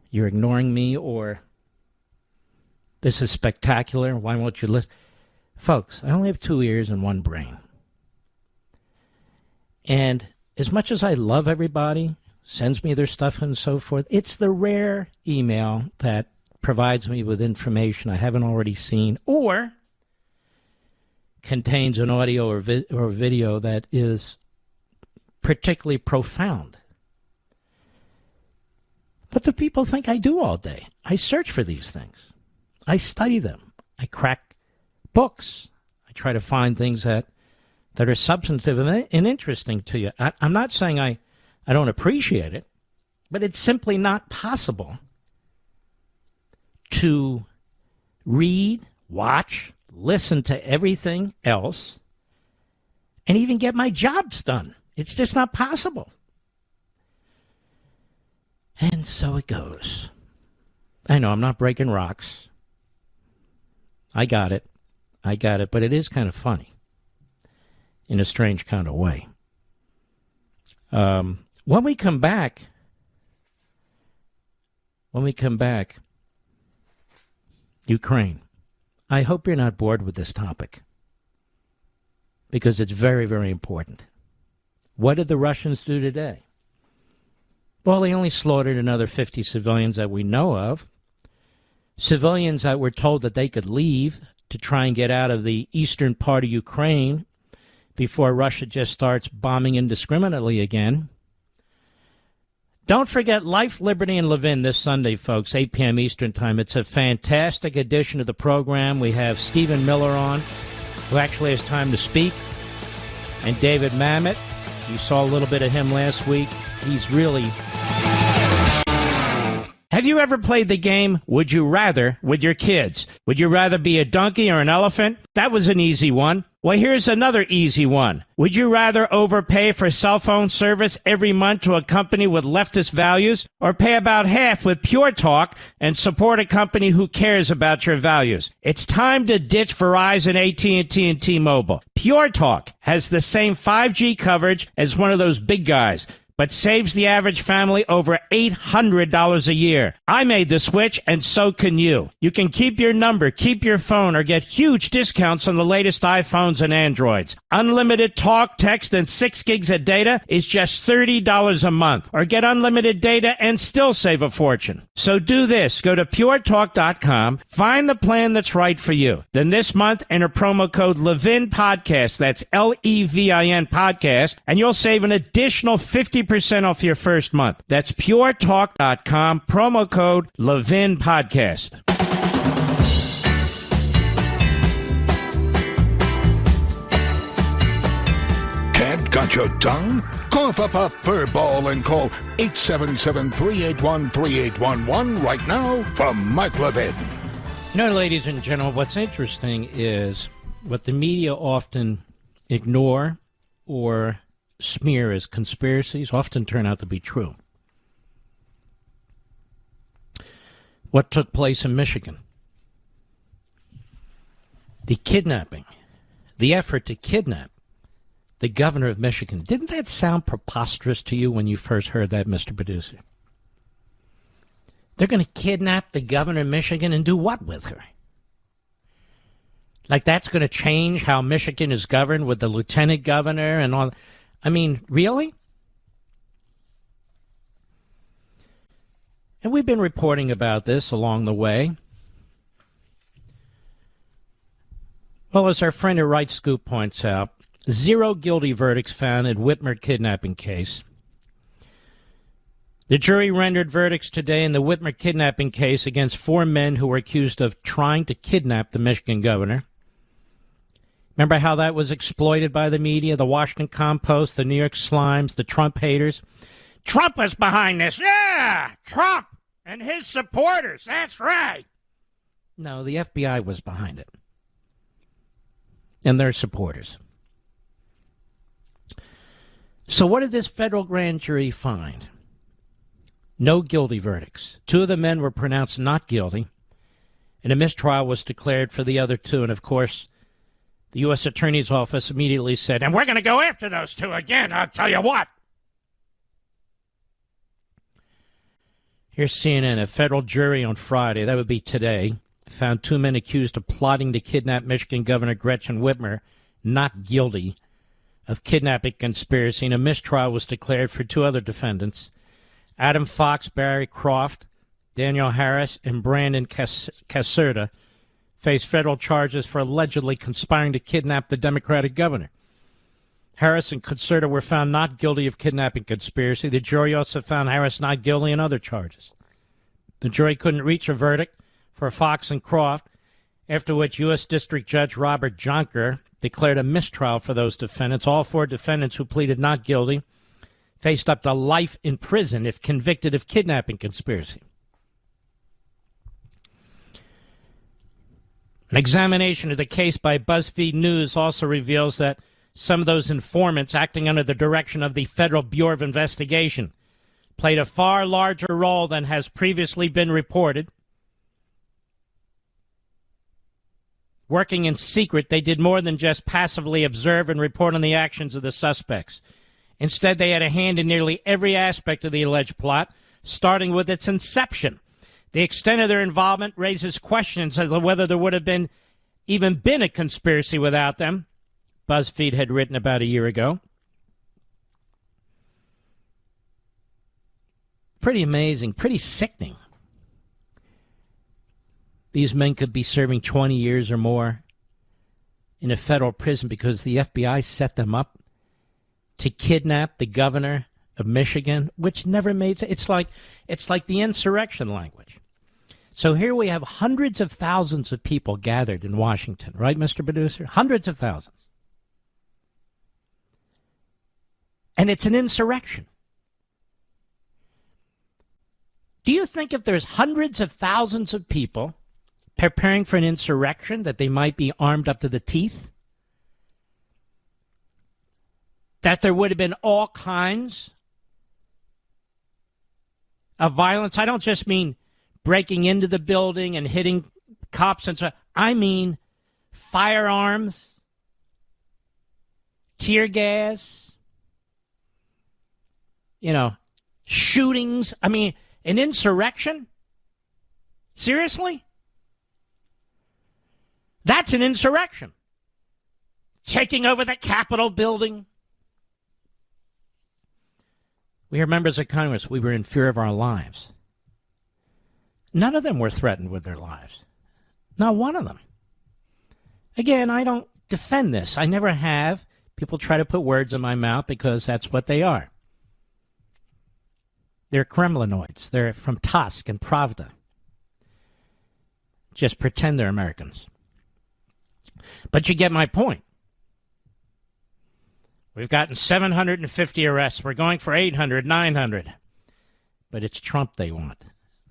You're ignoring me, or this is spectacular. Why won't you listen? Folks, I only have 2 ears and 1 brain. And as much as I love everybody, sends me their stuff and so forth, it's the rare email that provides me with information I haven't already seen or contains an audio or video that is particularly profound. What do people think I do all day? I search for these things. I study them. I crack books. I try to find things that are substantive and interesting to you. I'm not saying I don't appreciate it, but it's simply not possible to read, watch, listen to everything else, and even get my jobs done. It's just not possible. And so it goes. I know I'm not breaking rocks. I got it, but it is kind of funny in a strange kind of way. When we come back, Ukraine. I hope you're not bored with this topic, because it's very, very important. What did the Russians do today? Well, they only slaughtered another 50 civilians that we know of. Civilians that were told that they could leave to try and get out of the eastern part of Ukraine before Russia just starts bombing indiscriminately again. Don't forget Life, Liberty, and Levin this Sunday, folks, 8 p.m. Eastern Time. It's a fantastic edition of the program. We have Stephen Miller on, who actually has time to speak, and David Mamet. You saw a little bit of him last week. He's really... Have you ever played the game Would You Rather with your kids? Would you rather be a donkey or an elephant? That was an easy one. Well, here's another easy one. Would you rather overpay for cell phone service every month to a company with leftist values, or pay about half with Pure Talk and support a company who cares about your values? It's time to ditch Verizon, AT&T, and T-Mobile. Pure Talk has the same 5G coverage as one of those big guys, but saves the average family over $800 a year. I made the switch, and so can you. You can keep your number, keep your phone, or get huge discounts on the latest iPhones and Androids. Unlimited talk, text, and 6 gigs of data is just $30 a month. Or get unlimited data and still save a fortune. So do this. Go to puretalk.com, find the plan that's right for you. Then this month, enter promo code Levin Podcast, that's Levin Podcast, and you'll save an additional 50% off your first month. That's puretalk.com, promo code Levin Podcast. Can't got your tongue? Cough up a fur ball and call 877-381-3811 right now from Mark Levin. You know, ladies and gentlemen, what's interesting is what the media often ignore or smear as conspiracies often turn out to be true. What took place in Michigan? The kidnapping, the effort to kidnap the governor of Michigan. Didn't that sound preposterous to you when you first heard that, Mr. Producer? They're going to kidnap the governor of Michigan and do what with her? Like that's going to change how Michigan is governed with the lieutenant governor and all. I mean, really? And we've been reporting about this along the way. Well, as our friend at Right Scoop points out, 0 guilty verdicts found in Whitmer kidnapping case. The jury rendered verdicts today in the Whitmer kidnapping case against 4 men who were accused of trying to kidnap the Michigan governor. Remember how that was exploited by the media, the Washington Compost, the New York Slimes, the Trump haters? Trump was behind this. Yeah, Trump and his supporters. That's right. No, the FBI was behind it. And their supporters. So what did this federal grand jury find? No guilty verdicts. 2 of the men were pronounced not guilty, and a mistrial was declared for the other 2. And, of course, the U.S. Attorney's Office immediately said, and we're going to go after those 2 again, I'll tell you what. Here's CNN. A federal jury on Friday, that would be today, found 2 men accused of plotting to kidnap Michigan Governor Gretchen Whitmer not guilty of kidnapping conspiracy, and a mistrial was declared for 2 other defendants. Adam Fox, Barry Croft, Daniel Harris, and Brandon Caserta face federal charges for allegedly conspiring to kidnap the Democratic governor. Harris and Caserta were found not guilty of kidnapping conspiracy. The jury also found Harris not guilty on other charges. The jury couldn't reach a verdict for Fox and Croft, after which U.S. District Judge Robert Jonker declared a mistrial for those defendants. All 4 defendants who pleaded not guilty faced up to life in prison if convicted of kidnapping conspiracy. An examination of the case by BuzzFeed News also reveals that some of those informants acting under the direction of the Federal Bureau of Investigation played a far larger role than has previously been reported. Working in secret, they did more than just passively observe and report on the actions of the suspects. Instead, they had a hand in nearly every aspect of the alleged plot, starting with its inception. The extent of their involvement raises questions as to whether there would have even been a conspiracy without them, BuzzFeed had written about a year ago. Pretty amazing, pretty sickening. These men could be serving 20 years or more in a federal prison because the FBI set them up to kidnap the governor of Michigan, which never made sense. It's like the insurrection language. So here we have hundreds of thousands of people gathered in Washington, right, Mr. Producer? Hundreds of thousands. And it's an insurrection. Do you think if there's hundreds of thousands of people preparing for an insurrection that they might be armed up to the teeth? That there would have been all kinds of violence? I don't just mean breaking into the building and hitting cops and so. I mean firearms, tear gas, shootings. I mean, an insurrection? Seriously? That's an insurrection. Taking over the Capitol building. We are members of Congress. We were in fear of our lives. None of them were threatened with their lives. Not one of them. Again, I don't defend this. I never have. People try to put words in my mouth because that's what they are. They're Kremlinoids. They're from Tusk and Pravda. Just pretend they're Americans. But you get my point. We've gotten 750 arrests. We're going for 800, 900. But it's Trump they want.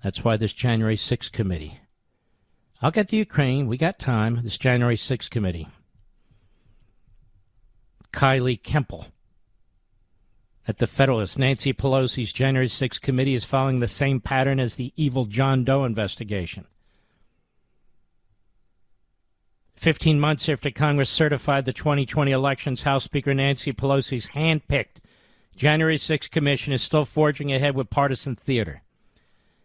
That's why this January 6th committee. I'll get to Ukraine. We got time. This January 6th committee. Kylie Kemple at the Federalist. Nancy Pelosi's January 6th committee is following the same pattern as the evil John Doe investigation. 15 months after Congress certified the 2020 elections, House Speaker Nancy Pelosi's hand-picked January 6th commission is still forging ahead with partisan theater.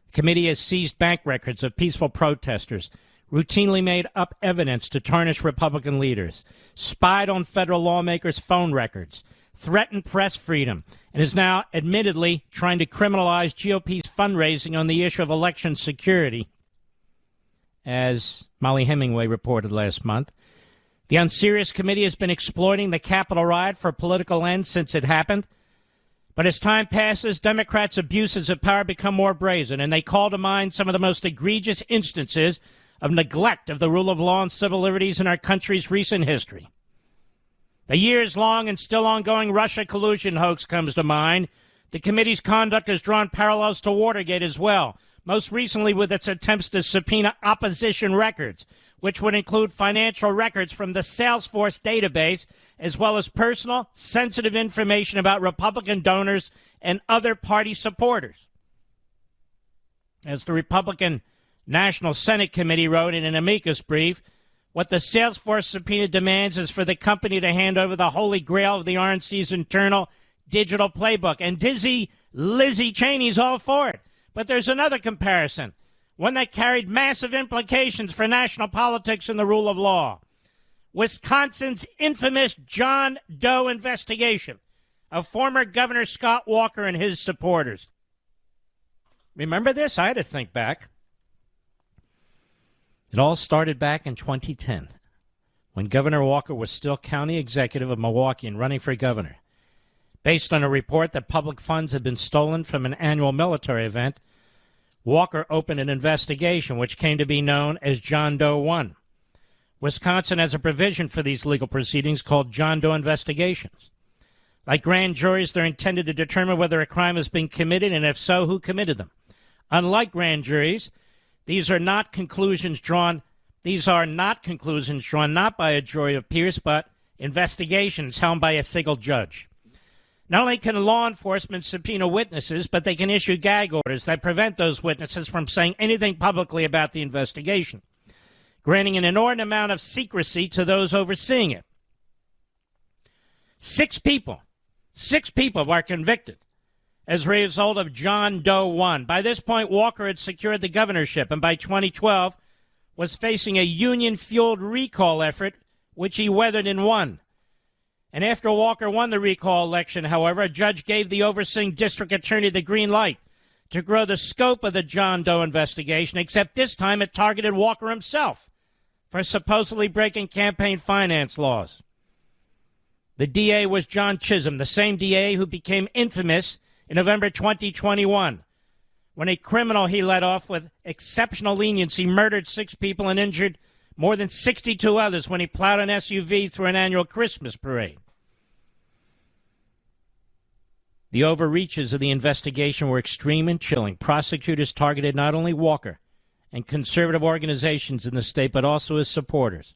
The committee has seized bank records of peaceful protesters, routinely made up evidence to tarnish Republican leaders, spied on federal lawmakers' phone records, threatened press freedom, and is now admittedly trying to criminalize GOP's fundraising on the issue of election security, as Molly Hemingway reported last month. The unserious committee has been exploiting the Capitol riot for political ends since it happened, But as time passes, Democrats' abuses of power become more brazen, and they call to mind some of the most egregious instances of neglect of the rule of law and civil liberties in our country's recent history. The years-long and still ongoing Russia collusion hoax comes to mind. The committee's conduct has drawn parallels to Watergate as well, most recently with its attempts to subpoena opposition records, which would include financial records from the Salesforce database, as well as personal, sensitive information about Republican donors and other party supporters. As the Republican National Senate Committee wrote in an amicus brief, what the Salesforce subpoena demands is for the company to hand over the holy grail of the RNC's internal digital playbook. And dizzy Lizzie Cheney's all for it. But there's another comparison, one that carried massive implications for national politics and the rule of law. Wisconsin's infamous John Doe investigation of former Governor Scott Walker and his supporters. Remember this? I had to think back. It all started back in 2010, when Governor Walker was still county executive of Milwaukee and running for governor. Based on a report that public funds had been stolen from an annual military event, Walker opened an investigation which came to be known as John Doe 1. Wisconsin has a provision for these legal proceedings called John Doe investigations. Like grand juries, they're intended to determine whether a crime has been committed, and if so, who committed them. Unlike grand juries, these are not conclusions drawn not by a jury of peers, but investigations held by a single judge. Not only can law enforcement subpoena witnesses, but they can issue gag orders that prevent those witnesses from saying anything publicly about the investigation, granting an inordinate amount of secrecy to those overseeing it. Six people were convicted as a result of John Doe 1. By this point, Walker had secured the governorship, and by 2012 was facing a union-fueled recall effort, which he weathered and won. And after Walker won the recall election, however, a judge gave the overseeing district attorney the green light to grow the scope of the John Doe investigation, except this time it targeted Walker himself for supposedly breaking campaign finance laws. The DA was John Chisholm, the same DA who became infamous in November 2021, when a criminal he let off with exceptional leniency murdered 6 people and injured more than 62 others when he plowed an SUV through an annual Christmas parade. The overreaches of the investigation were extreme and chilling. Prosecutors targeted not only Walker and conservative organizations in the state, but also his supporters.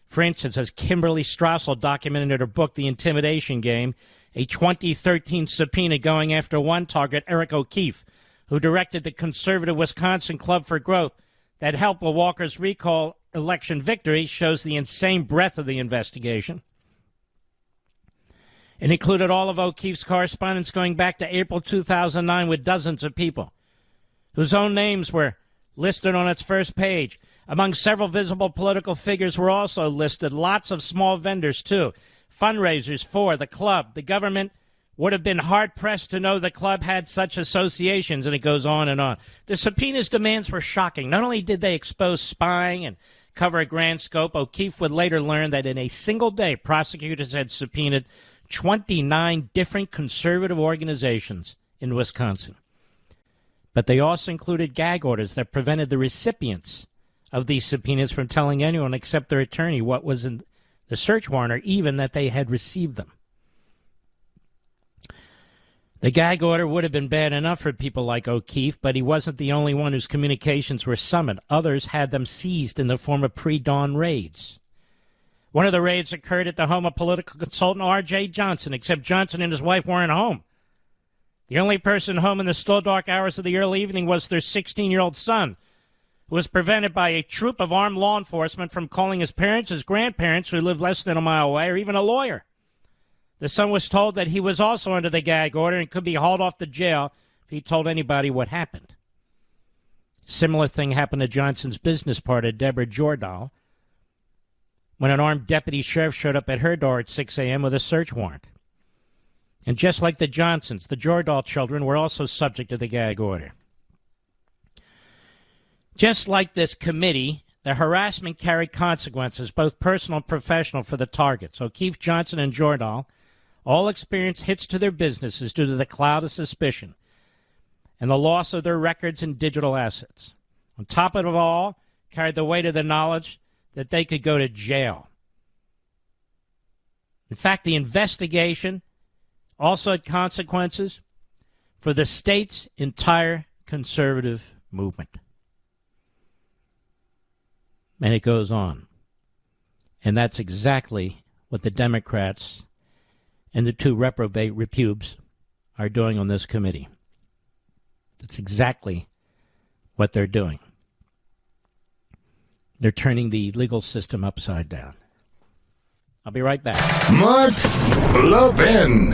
For instance, as Kimberly Strassel documented in her book, The Intimidation Game, a 2013 subpoena going after one target, Eric O'Keefe, who directed the conservative Wisconsin Club for Growth that helped with Walker's recall election victory, shows the insane breadth of the investigation. It included all of O'Keefe's correspondence going back to April 2009 with dozens of people whose own names were listed on its first page. Among several visible political figures were also listed lots of small vendors, too. Fundraisers for the club. The government would have been hard-pressed to know the club had such associations, and it goes on and on. The subpoena's demands were shocking. Not only did they expose spying and cover a grand scope, O'Keefe would later learn that in a single day, prosecutors had subpoenaed 29 different conservative organizations in Wisconsin. But they also included gag orders that prevented the recipients of these subpoenas from telling anyone except their attorney what was in the search warrant, or even that they had received them. The gag order would have been bad enough for people like O'Keefe, but he wasn't the only one whose communications were summoned. Others had them seized in the form of pre-dawn raids. One of the raids occurred at the home of political consultant R.J. Johnson, except Johnson and his wife weren't home. The only person home in the still dark hours of the early evening was their 16-year-old son, who was prevented by a troop of armed law enforcement from calling his parents, his grandparents, who lived less than a mile away, or even a lawyer. The son was told that he was also under the gag order and could be hauled off to jail if he told anybody what happened. Similar thing happened to Johnson's business partner, Deborah Jordahl, when an armed deputy sheriff showed up at her door at 6 a.m. with a search warrant. And just like the Johnsons, the Jordahl children were also subject to the gag order. Just like this committee, the harassment carried consequences, both personal and professional, for the targets. O'Keefe, Johnson, and Jordahl all experience hits to their businesses due to the cloud of suspicion and the loss of their records and digital assets. On top of it all, carried the weight of the knowledge that they could go to jail. In fact, the investigation also had consequences for the state's entire conservative movement. And it goes on. And that's exactly what the Democrats and the two reprobate repubes are doing on this committee. That's exactly what they're doing. They're turning the legal system upside down. I'll be right back. Mark Levin.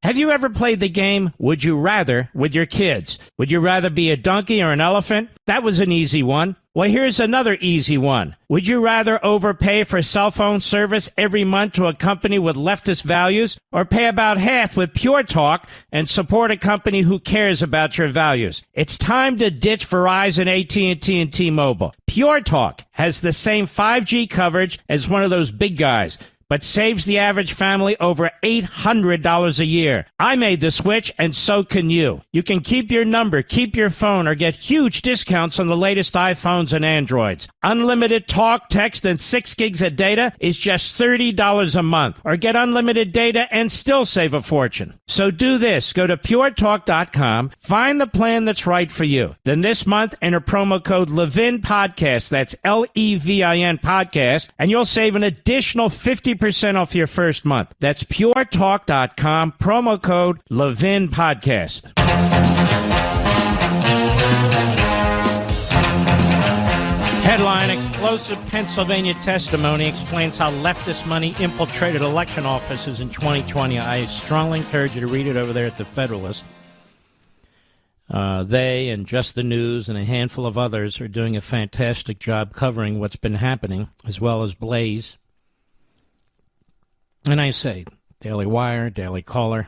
Have you ever played the game Would You Rather with your kids? Would you rather be a donkey or an elephant? That was an easy one. Well, here's another easy one. Would you rather overpay for cell phone service every month to a company with leftist values, or pay about half with Pure Talk and support a company who cares about your values? It's time to ditch Verizon, AT&T, and T-Mobile. Pure Talk has the same 5G coverage as one of those big guys, but saves the average family over $800 a year. I made the switch, and so can you. You can keep your number, keep your phone, or get huge discounts on the latest iPhones and Androids. Unlimited talk, text, and 6 gigs of data is just $30 a month. Or get unlimited data and still save a fortune. So do this. Go to puretalk.com, find the plan that's right for you. Then this month, enter promo code Levin Podcast, that's Levin Podcast, and you'll save an additional 50% off your first month. That's puretalk.com, promo code Levin Podcast. Headline: Explosive Pennsylvania testimony explains how leftist money infiltrated election offices in 2020. I strongly encourage you to read it over there at the Federalist. They and Just the News and a handful of others are doing a fantastic job covering what's been happening, as well as Blaze. And I say, Daily Wire, Daily Caller,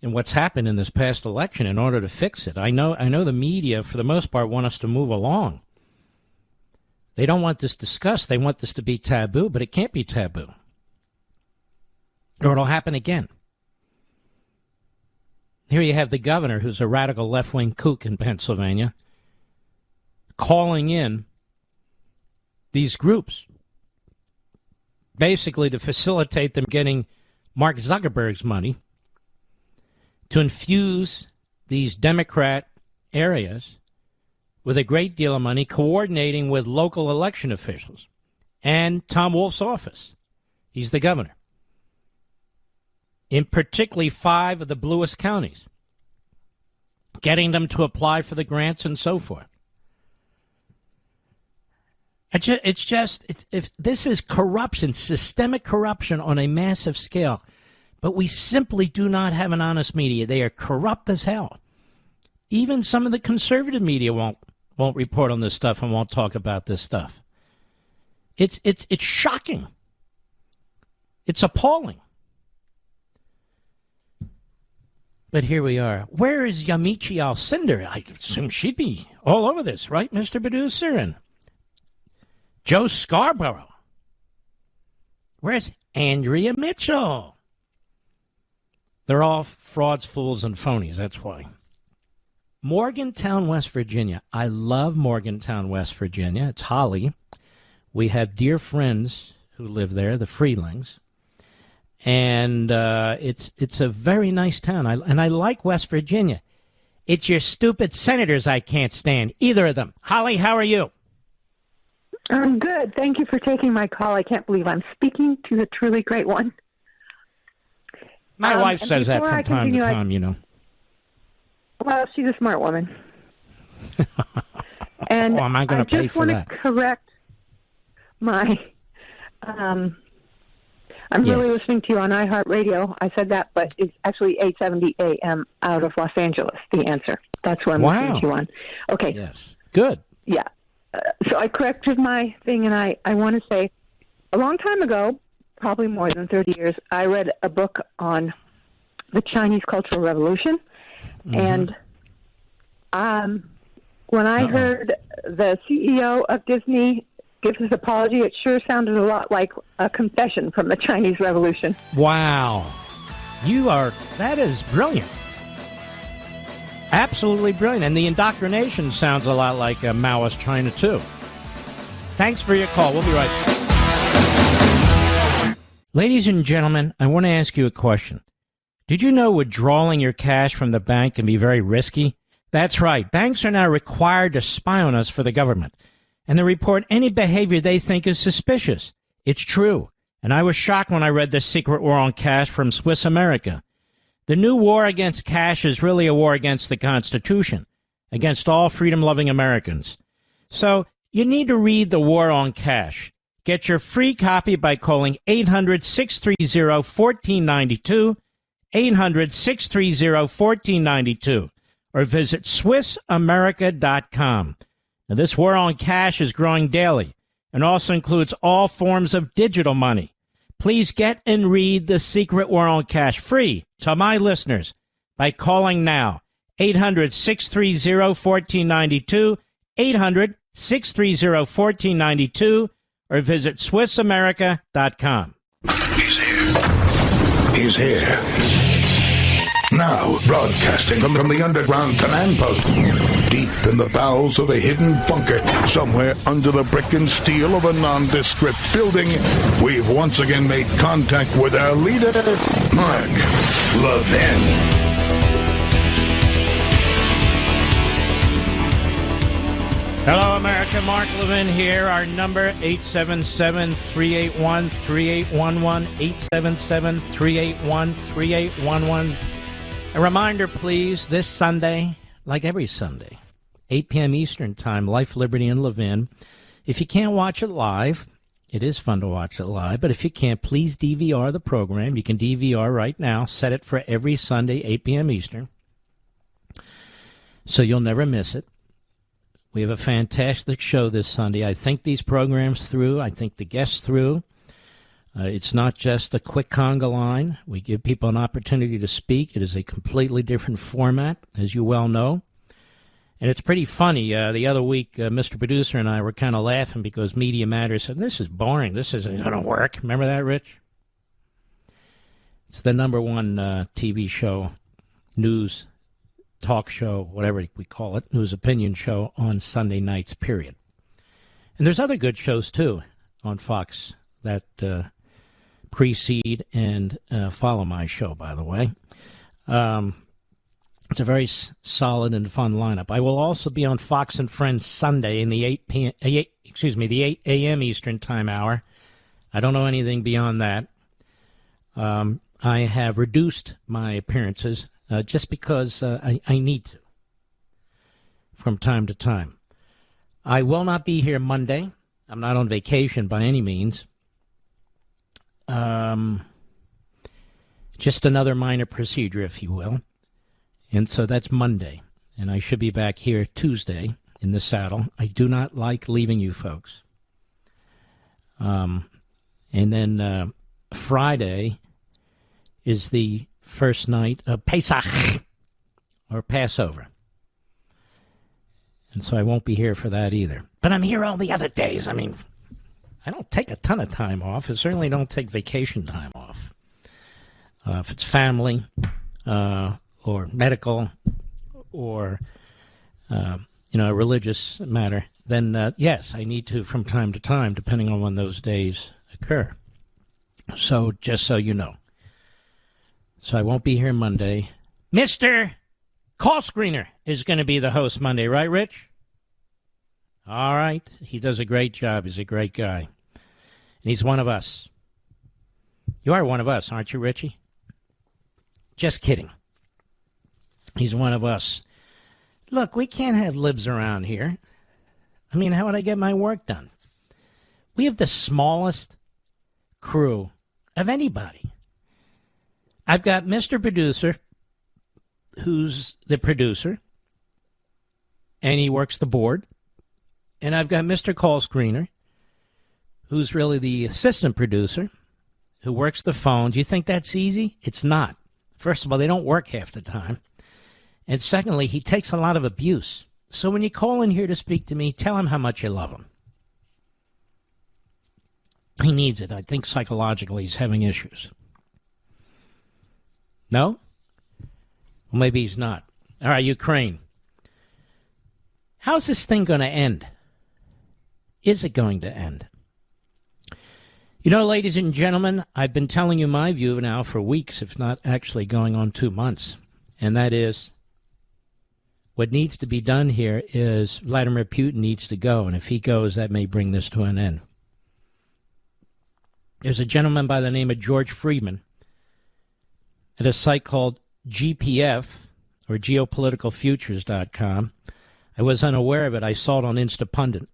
and what's happened in this past election in order to fix it. I know the media, for the most part, want us to move along. They don't want this discussed. They want this to be taboo, but it can't be taboo, or it'll happen again. Here you have the governor, who's a radical left-wing kook in Pennsylvania, calling in these groups, basically to facilitate them getting Mark Zuckerberg's money to infuse these Democrat areas with a great deal of money, coordinating with local election officials and Tom Wolf's office. He's the governor. In particularly 5 of the bluest counties, getting them to apply for the grants and so forth. If this is corruption, systemic corruption on a massive scale, but we simply do not have an honest media. They are corrupt as hell. Even some of the conservative media won't report on this stuff and won't talk about this stuff. It's shocking. It's appalling. But here we are. Where is Yamiche Alcindor? I assume she'd be all over this, right, Mr. Producer? And Joe Scarborough. Where's Andrea Mitchell? They're all frauds, fools, and phonies. That's why. Morgantown, West Virginia. I love Morgantown, West Virginia. It's Holly. We have dear friends who live there, the Freelings. And it's a very nice town. I like West Virginia. It's your stupid senators I can't stand, either of them. Holly, how are you? I'm good. Thank you for taking my call. I can't believe I'm speaking to a truly great one. My wife says that from time to time, you know. Well, she's a smart woman. And well, am I going to pay for that? I just want to correct my... I'm really listening to you on iHeartRadio. I said that, but it's actually 870 AM out of Los Angeles, the answer. That's what I'm listening to you on. Okay. Yes. Good. Yeah. So I corrected my thing, and I want to say, a long time ago, probably more than 30 years, I read a book on the Chinese Cultural Revolution, and when I heard the CEO of Disney gives his apology, it sure sounded a lot like a confession from the Chinese Revolution. Wow. That is brilliant. Absolutely brilliant. And the indoctrination sounds a lot like Maoist China, too. Thanks for your call. We'll be right back. Ladies and gentlemen, I want to ask you a question. Did you know withdrawing your cash from the bank can be very risky? That's right. Banks are now required to spy on us for the government, and they report any behavior they think is suspicious. It's true. And I was shocked when I read The Secret War on Cash from Swiss America. The new war against cash is really a war against the Constitution, against all freedom-loving Americans. So you need to read The War on Cash. Get your free copy by calling 800-630-1492, 800-630-1492, or visit SwissAmerica.com. Now, this war on cash is growing daily and also includes all forms of digital money. Please get and read The Secret War on Cash free to my listeners by calling now, 800-630-1492, 800-630-1492, or visit SwissAmerica.com. He's here. Now, broadcasting from the underground command post, deep in the bowels of a hidden bunker, somewhere under the brick and steel of a nondescript building, we've once again made contact with our leader, Mark Levin. Hello, America. Mark Levin here. Our number, 877-381-3811, 877-381-3811. A reminder, please, this Sunday, like every Sunday, 8 p.m. Eastern Time, Life, Liberty, and Levin. If you can't watch it live, it is fun to watch it live, but if you can't, please DVR the program. You can DVR right now. Set it for every Sunday, 8 p.m. Eastern, so you'll never miss it. We have a fantastic show this Sunday. I think these programs through. I think the guests through. It's not just a quick conga line. We give people an opportunity to speak. It is a completely different format, as you well know. And it's pretty funny. The other week, Mr. Producer and I were kind of laughing because Media Matters said, this is boring. This isn't going to work. Remember that, Rich? It's the number one TV show, news talk show, whatever we call it, news opinion show on Sunday nights, period. And there's other good shows, too, on Fox that precede and follow my show, by the way. It's a very solid and fun lineup. I will also be on Fox and Friends Sunday in the 8 a.m. Eastern Time hour. I don't know anything beyond that. I have reduced my appearances just because I need to from time to time. I will not be here Monday. I'm not on vacation by any means. Just another minor procedure, if you will. And so that's Monday. And I should be back here Tuesday in the saddle. I do not like leaving you folks. And then Friday is the first night of Pesach, or Passover. And so I won't be here for that either. But I'm here all the other days. I mean, I don't take a ton of time off. I certainly don't take vacation time off. If it's family or medical or, a religious matter, then yes, I need to from time to time, depending on when those days occur. So just so you know. So I won't be here Monday. Mr. Call Screener is going to be the host Monday, right, Rich? All right. He does a great job. He's a great guy. And he's one of us. You are one of us, aren't you, Richie? Just kidding. He's one of us. Look, we can't have libs around here. I mean, how would I get my work done? We have the smallest crew of anybody. I've got Mr. Producer, who's the producer, and he works the board. And I've got Mr. Call Screener, who's really the assistant producer, who works the phone. Do you think that's easy? It's not. First of all, they don't work half the time. And secondly, he takes a lot of abuse. So when you call in here to speak to me, tell him how much you love him. He needs it. I think psychologically he's having issues. No? Well, maybe he's not. All right, Ukraine. How's this thing going to end? Is it going to end? You know, ladies and gentlemen, I've been telling you my view now for weeks, if not actually going on 2 months. And that is, what needs to be done here is Vladimir Putin needs to go. And if he goes, that may bring this to an end. There's a gentleman by the name of George Friedman at a site called GPF, or geopoliticalfutures.com. I was unaware of it. I saw it on Instapundit.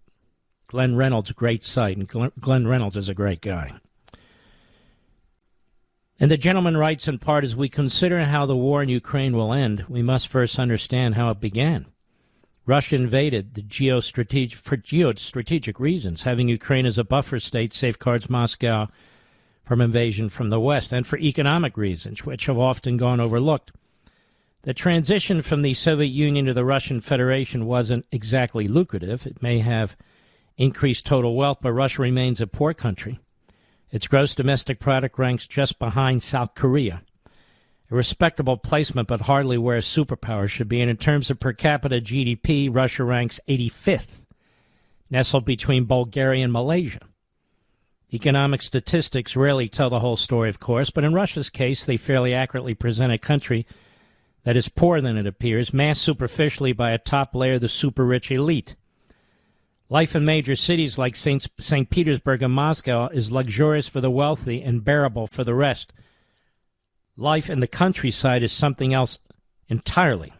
Glenn Reynolds, great site, and Glenn Reynolds is a great guy. And the gentleman writes in part, as we consider how the war in Ukraine will end, we must first understand how it began. Russia invaded for geostrategic reasons. Having Ukraine as a buffer state safeguards Moscow from invasion from the West, and for economic reasons, which have often gone overlooked. The transition from the Soviet Union to the Russian Federation wasn't exactly lucrative. It may have increased total wealth, but Russia remains a poor country. Its gross domestic product ranks just behind South Korea. A respectable placement, but hardly where a superpower should be. And in terms of per capita GDP, Russia ranks 85th, nestled between Bulgaria and Malaysia. Economic statistics rarely tell the whole story, of course, but in Russia's case, they fairly accurately present a country that is poorer than it appears, masked superficially by a top layer of the super-rich elite. Life in major cities like St. Petersburg and Moscow is luxurious for the wealthy and bearable for the rest. Life in the countryside is something else entirely.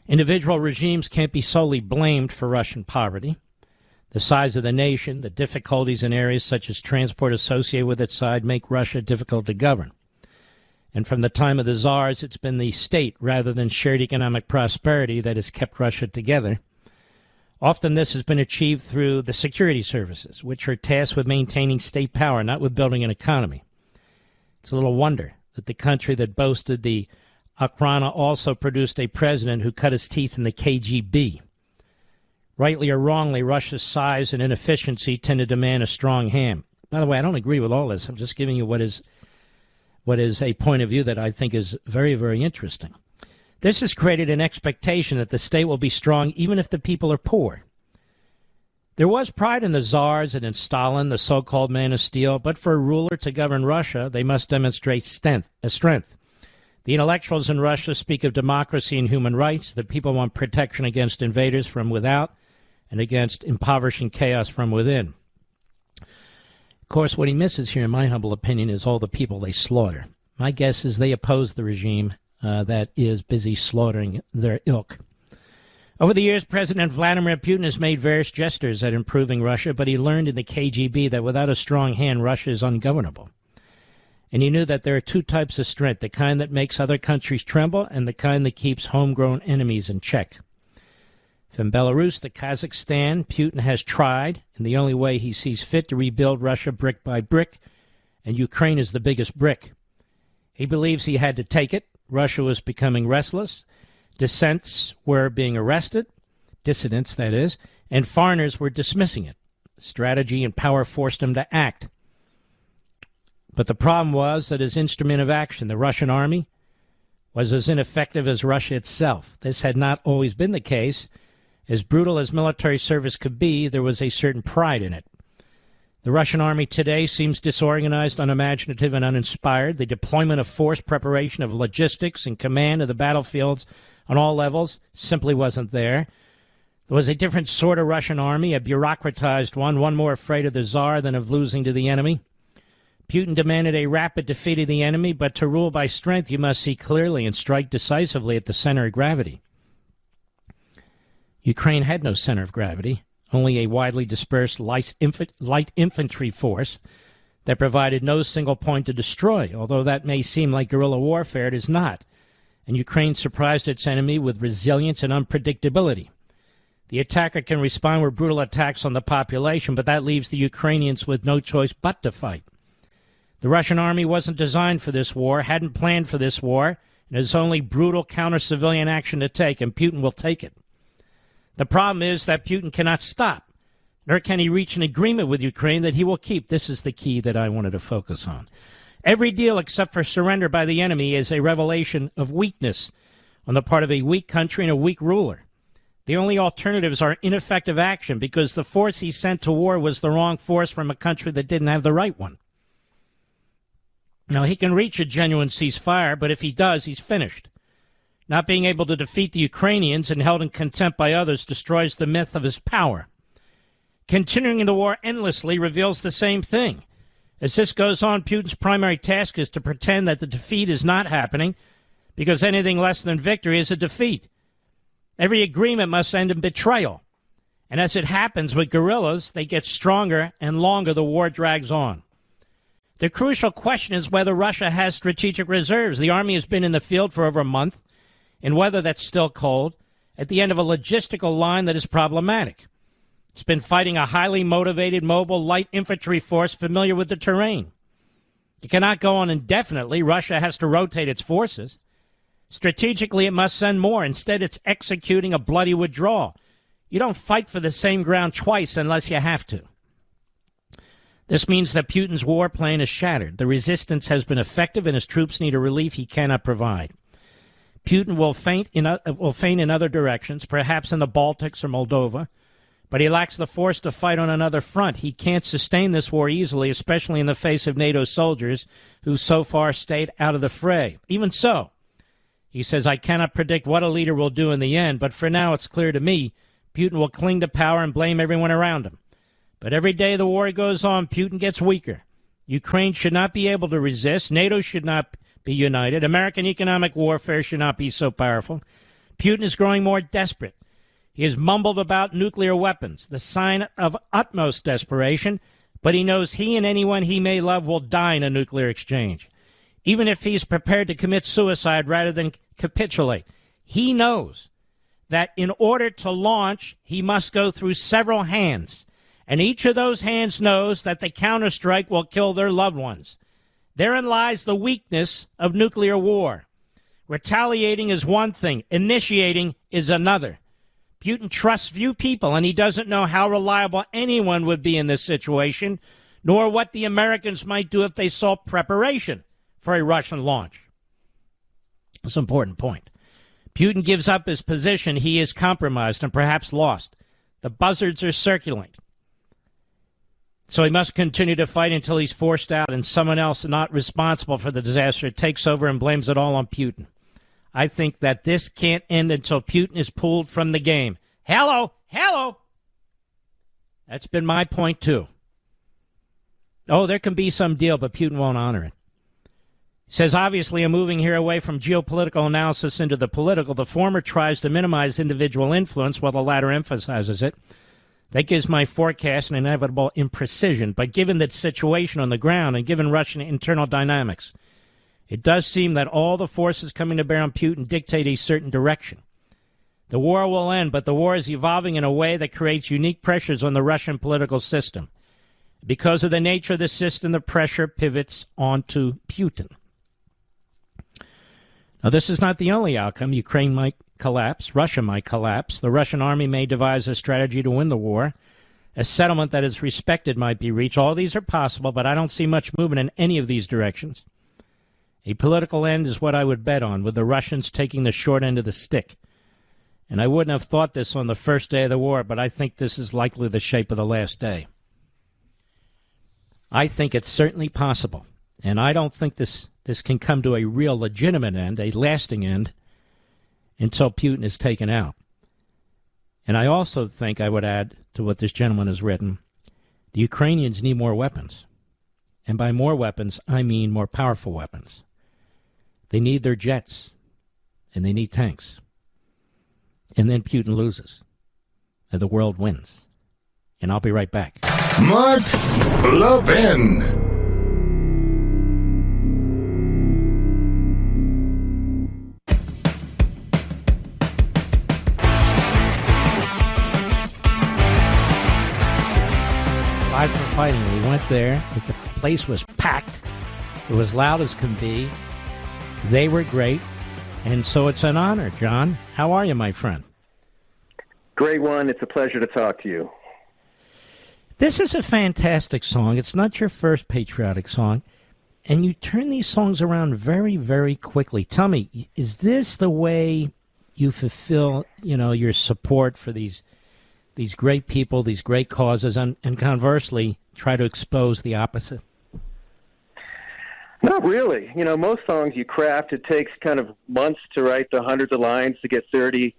Individual regimes can't be solely blamed for Russian poverty. The size of the nation, the difficulties in areas such as transport associated with its size make Russia difficult to govern. And from the time of the czars, it's been the state rather than shared economic prosperity that has kept Russia together. Often this has been achieved through the security services, which are tasked with maintaining state power, not with building an economy. It's a little wonder that the country that boasted the Okhrana also produced a president who cut his teeth in the KGB. Rightly or wrongly, Russia's size and inefficiency tend to demand a strong hand. By the way, I don't agree with all this. I'm just giving you what is a point of view that I think is very, very interesting. This has created an expectation that the state will be strong even if the people are poor. There was pride in the czars and in Stalin, the so-called man of steel, but for a ruler to govern Russia, they must demonstrate strength. The intellectuals in Russia speak of democracy and human rights. The people want protection against invaders from without and against impoverishing chaos from within. Of course, what he misses here, in my humble opinion, is all the people they slaughter. My guess is they oppose the regime that is busy slaughtering their ilk. Over the years, President Vladimir Putin has made various gestures at improving Russia, but he learned in the KGB that without a strong hand, Russia is ungovernable. And he knew that there are two types of strength, the kind that makes other countries tremble and the kind that keeps homegrown enemies in check. From Belarus to Kazakhstan, Putin has tried, in the only way he sees fit, to rebuild Russia brick by brick, and Ukraine is the biggest brick. He believes he had to take it. Russia was becoming restless. Dissidents were being arrested, dissidents, that is, and foreigners were dismissing it. Strategy and power forced him to act. But the problem was that his instrument of action, the Russian army, was as ineffective as Russia itself. This had not always been the case. As brutal as military service could be, there was a certain pride in it. The Russian army today seems disorganized, unimaginative, and uninspired. The deployment of force, preparation of logistics, and command of the battlefields on all levels simply wasn't there. There was a different sort of Russian army, a bureaucratized one more afraid of the Tsar than of losing to the enemy. Putin demanded a rapid defeat of the enemy, but to rule by strength you must see clearly and strike decisively at the center of gravity. Ukraine had no center of gravity, only a widely dispersed light infantry force that provided no single point to destroy. Although that may seem like guerrilla warfare, it is not. And Ukraine surprised its enemy with resilience and unpredictability. The attacker can respond with brutal attacks on the population, but that leaves the Ukrainians with no choice but to fight. The Russian army wasn't designed for this war, hadn't planned for this war, and has only brutal counter-civilian action to take, and Putin will take it. The problem is that Putin cannot stop. nor can he reach an agreement with Ukraine that he will keep. This is the key that I wanted to focus on. Every deal except for surrender by the enemy is a revelation of weakness on the part of a weak country and a weak ruler. The only alternatives are ineffective action because the force he sent to war was the wrong force from a country that didn't have the right one. Now, he can reach a genuine ceasefire, but if he does, he's finished. Not being able to defeat the Ukrainians and held in contempt by others destroys the myth of his power. Continuing the war endlessly reveals the same thing. As this goes on, Putin's primary task is to pretend that the defeat is not happening, because anything less than victory is a defeat. Every agreement must end in betrayal. And as it happens with guerrillas, they get stronger and longer the war drags on. The crucial question is whether Russia has strategic reserves. The army has been in the field for over a month, and whether that's still cold, at the end of a logistical line that is problematic. It's been fighting a highly motivated, mobile, light infantry force familiar with the terrain. It cannot go on indefinitely. Russia has to rotate its forces. Strategically, it must send more. Instead, it's executing a bloody withdrawal. You don't fight for the same ground twice unless you have to. This means that Putin's war plan is shattered. The resistance has been effective, and his troops need a relief he cannot provide. Putin will feint in other directions, perhaps in the Baltics or Moldova, but he lacks the force to fight on another front. He can't sustain this war easily, especially in the face of NATO soldiers who so far stayed out of the fray. Even so, he says, I cannot predict what a leader will do in the end, but for now it's clear to me Putin will cling to power and blame everyone around him. But every day the war goes on, Putin gets weaker. Ukraine should not be able to resist. NATO should not be united. American economic warfare should not be so powerful. Putin is growing more desperate. He has mumbled about nuclear weapons, the sign of utmost desperation, but he knows he and anyone he may love will die in a nuclear exchange. Even if he's prepared to commit suicide rather than capitulate, he knows that in order to launch, he must go through several hands. And each of those hands knows that the counterstrike will kill their loved ones. Therein lies the weakness of nuclear war. Retaliating is one thing. Initiating is another. Putin trusts few people, and he doesn't know how reliable anyone would be in this situation, nor what the Americans might do if they saw preparation for a Russian launch. That's an important point. Putin gives up his position. He is compromised and perhaps lost. The buzzards are circulating. So he must continue to fight until he's forced out and someone else not responsible for the disaster takes over and blames it all on Putin. I think that this can't end until Putin is pulled from the game. Hello. That's been my point, too. Oh, there can be some deal, but Putin won't honor it. He says, obviously, I'm moving here away from geopolitical analysis into the political. The former tries to minimize individual influence, while the latter emphasizes it. That gives my forecast an inevitable imprecision. But given the situation on the ground and given Russian internal dynamics, it does seem that all the forces coming to bear on Putin dictate a certain direction. The war will end, but the war is evolving in a way that creates unique pressures on the Russian political system. Because of the nature of the system, the pressure pivots onto Putin. Now, this is not the only outcome. Ukraine might collapse. Russia might collapse. The Russian army may devise a strategy to win the war. A settlement that is respected might be reached. All these are possible, but I don't see much movement in any of these directions. A political end is what I would bet on, with the Russians taking the short end of the stick. And I wouldn't have thought this on the first day of the war, but I think this is likely the shape of the last day. I think it's certainly possible, and I don't think this can come to a real legitimate end, a lasting end, until Putin is taken out. And I also think, I would add to what this gentleman has written, the Ukrainians need more weapons. And by more weapons, I mean more powerful weapons. They need their jets, and they need tanks. And then Putin loses, and the world wins. And I'll be right back. Mark Levin. Five for Fighting. We went there. The place was packed. It was loud as can be. They were great. And so it's an honor, John. How are you, my friend? Great one. It's a pleasure to talk to you. This is a fantastic song. It's not your first patriotic song. And you turn these songs around very, very quickly. Tell me, is this the way you fulfill, your support for these great people, these great causes, and conversely, try to expose the opposite? Not really. Most songs you craft, it takes kind of months to write the hundreds of lines to get 30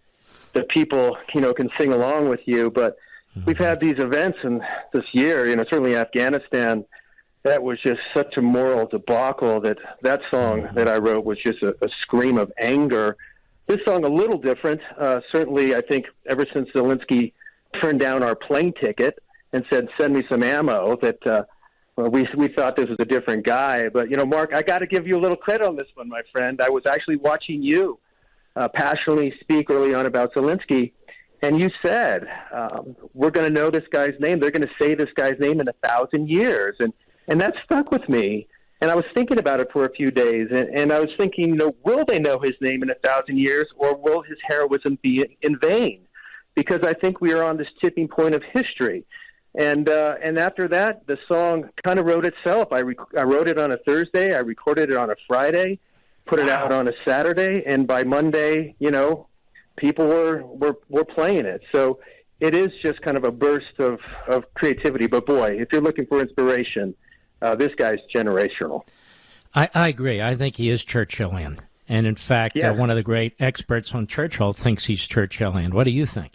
that people, can sing along with you. But we've had these events in this year, certainly Afghanistan, that was just such a moral debacle that song that I wrote was just a scream of anger. This song a little different. Certainly, I think ever since Zelensky turned down our plane ticket and said, send me some ammo, that we thought this was a different guy. But, Mark, I got to give you a little credit on this one, my friend. I was actually watching you passionately speak early on about Zelensky, and you said, we're going to know this guy's name. They're going to say this guy's name in 1,000 years. And that stuck with me. And I was thinking about it for a few days, and I was thinking, will they know his name in 1,000 years, or will his heroism be in vain? Because I think we are on this tipping point of history. And after that, the song kind of wrote itself. I wrote it on a Thursday. I recorded it on a Friday, put it out on a Saturday, and by Monday, people were playing it. So it is just kind of a burst of creativity. But boy, if you're looking for inspiration, this guy's generational. I agree. I think he is Churchillian. And in fact, one of the great experts on Churchill thinks he's Churchillian. What do you think?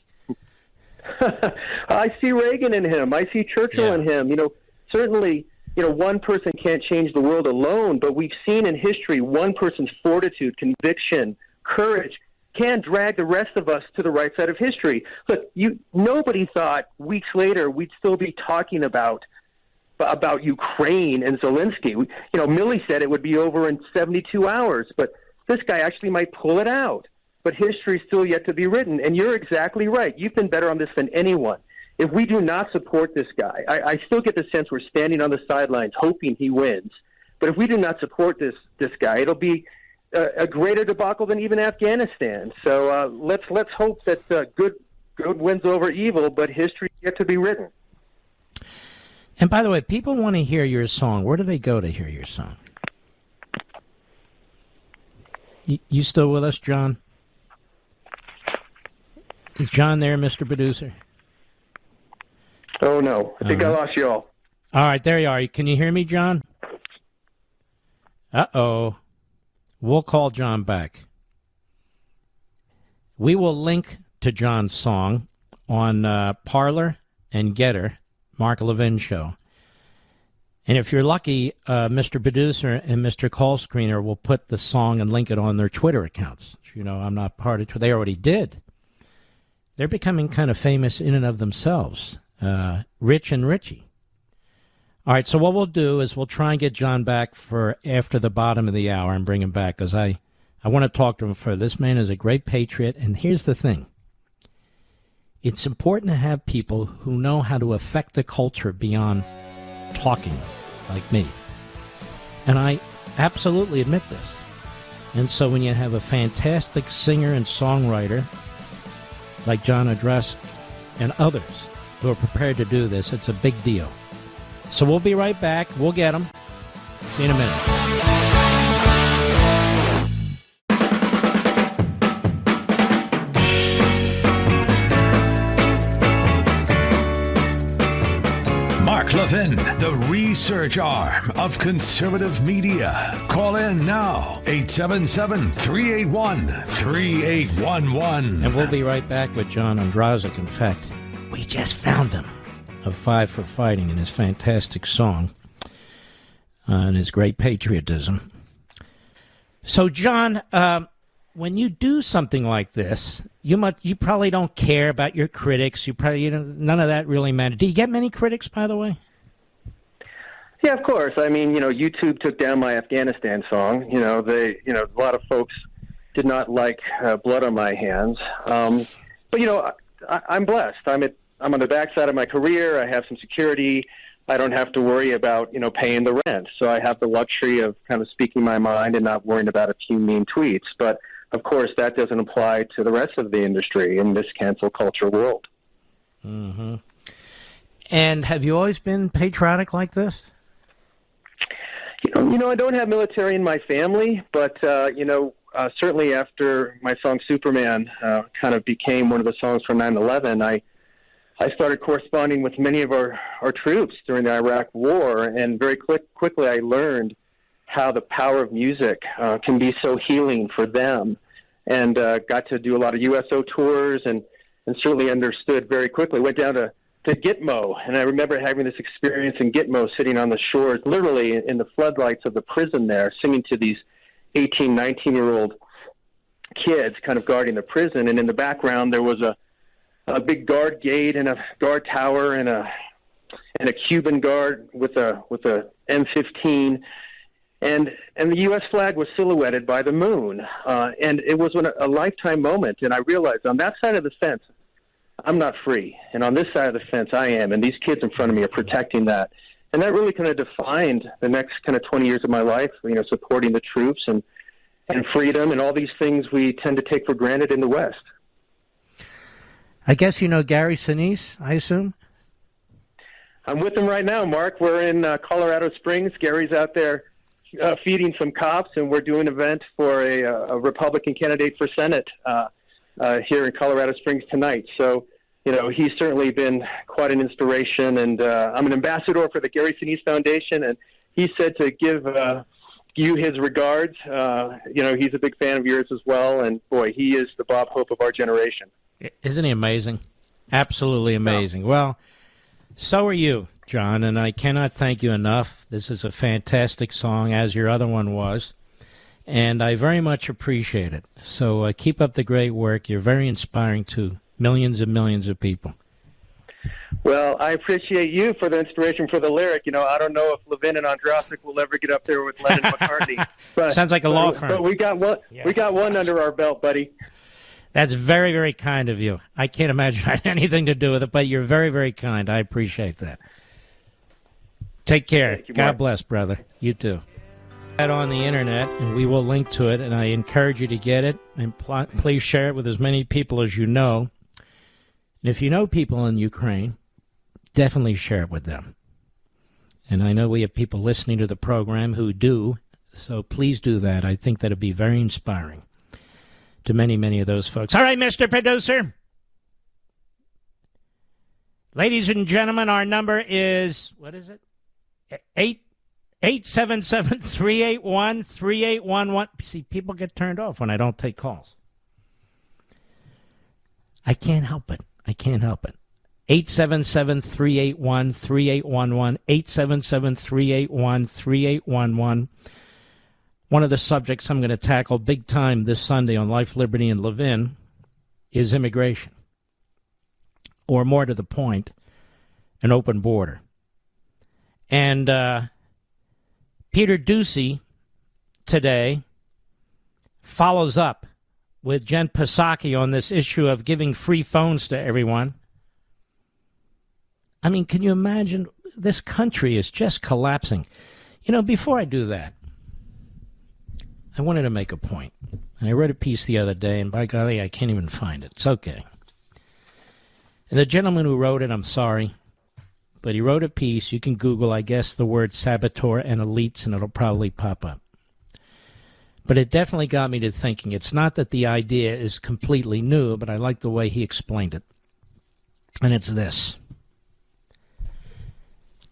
I see Reagan in him. I see Churchill in him. Certainly, one person can't change the world alone, but we've seen in history one person's fortitude, conviction, courage can drag the rest of us to the right side of history. Look, nobody thought weeks later we'd still be talking about Ukraine and Zelensky. Milley said it would be over in 72 hours, but this guy actually might pull it out. But history is still yet to be written. And you're exactly right. You've been better on this than anyone. If we do not support this guy, I still get the sense we're standing on the sidelines hoping he wins. But if we do not support this guy, it'll be a greater debacle than even Afghanistan. So let's hope that good wins over evil, but history is yet to be written. And by the way, people want to hear your song. Where do they go to hear your song? You still with us, John? Is John there, Mr. Producer? Oh, no. I think I lost you all. All right, there you are. Can you hear me, John? Uh-oh. We'll call John back. We will link to John's song on Parler and Getter, Mark Levin Show. And if you're lucky, Mr. Producer and Mr. Call Screener will put the song and link it on their Twitter accounts. I'm not part of Twitter. They already did. They're becoming kind of famous in and of themselves. Rich and Richie. All right, so what we'll do is we'll try and get John back for after the bottom of the hour and bring him back, because I want to talk to him further. This man is a great patriot, and here's the thing. It's important to have people who know how to affect the culture beyond talking, like me. And I absolutely admit this. And so when you have a fantastic singer and songwriter like John Ondrasik and others who are prepared to do this, it's a big deal. So we'll be right back. We'll get them. See you in a minute. Mark Levin, the research arm of conservative media. Call in now, 877-381-3811. And we'll be right back with John Ondrasik. In fact, we just found him. Of Five for Fighting and his fantastic song and his great patriotism. So, John, when you do something like this, you probably don't care about your critics. None of that really matters. Do you get many critics, by the way? Yeah, of course. I mean, YouTube took down my Afghanistan song. A lot of folks did not like blood on my hands. But I'm blessed. I'm on the backside of my career. I have some security. I don't have to worry about, paying the rent. So I have the luxury of kind of speaking my mind and not worrying about a few mean tweets. But, of course, that doesn't apply to the rest of the industry in this cancel culture world. Mm-hmm. And have you always been patriotic like this? You know, I don't have military in my family, but, certainly after my song Superman kind of became one of the songs from 9/11, I started corresponding with many of our troops during the Iraq War, and very quickly I learned how the power of music can be so healing for them, and got to do a lot of USO tours, and certainly understood very quickly. Went down to Gitmo, and I remember having this experience in Gitmo, sitting on the shores, literally in the floodlights of the prison there, singing to these 18, 19-year-old kids kind of guarding the prison, and in the background there was a big guard gate and a guard tower and a Cuban guard with a M15, and the U.S. flag was silhouetted by the moon, and it was a lifetime moment. And I realized on that side of the fence, I'm not free, and on this side of the fence, I am, and these kids in front of me are protecting that. And that really kind of defined the next kind of 20 years of my life, supporting the troops and freedom and all these things we tend to take for granted in the West. I guess you know Gary Sinise, I assume? I'm with him right now, Mark. We're in Colorado Springs. Gary's out there feeding some cops, and we're doing an event for a Republican candidate for Senate here in Colorado Springs tonight. So, he's certainly been quite an inspiration, and I'm an ambassador for the Gary Sinise Foundation, and he said to give you his regards. He's a big fan of yours as well, and boy, he is the Bob Hope of our generation. Isn't he amazing? Absolutely amazing. Well, so are you, John, and I cannot thank you enough. This is a fantastic song, as your other one was, and I very much appreciate it. So keep up the great work. You're very inspiring to millions and millions of people. Well, I appreciate you for the inspiration for the lyric. I don't know if Levin and Ondrasik will ever get up there with Lennon and McCartney. But, sounds like a law firm. But we got one. Yeah. We got one under our belt, buddy. That's very, very kind of you. I can't imagine I had anything to do with it, but you're very, very kind. I appreciate that. Take care. You, God bless, brother. You too. That on the internet, and we will link to it, and I encourage you to get it, and please share it with as many people as you know. And if you know people in Ukraine, definitely share it with them. And I know we have people listening to the program who do, so please do that. I think that would be very inspiring to many, many of those folks. All right, Mr. Producer. Ladies and gentlemen, our number is, what is it? 877-381-3811. See, people get turned off when I don't take calls. I can't help it. 877-381-3811. 877-381-3811. One of the subjects I'm going to tackle big time this Sunday on Life, Liberty, and Levin is immigration. Or more to the point, an open border. And Peter Doocy today follows up with Jen Psaki on this issue of giving free phones to everyone. I mean, can you imagine? This country is just collapsing. Before I do that, I wanted to make a point. And I read a piece the other day, and by golly, I can't even find it. It's okay. And the gentleman who wrote it, I'm sorry, but he wrote a piece. You can Google, I guess, the word saboteur and elites, and it'll probably pop up. But it definitely got me to thinking. It's not that the idea is completely new, but I like the way he explained it. And it's this.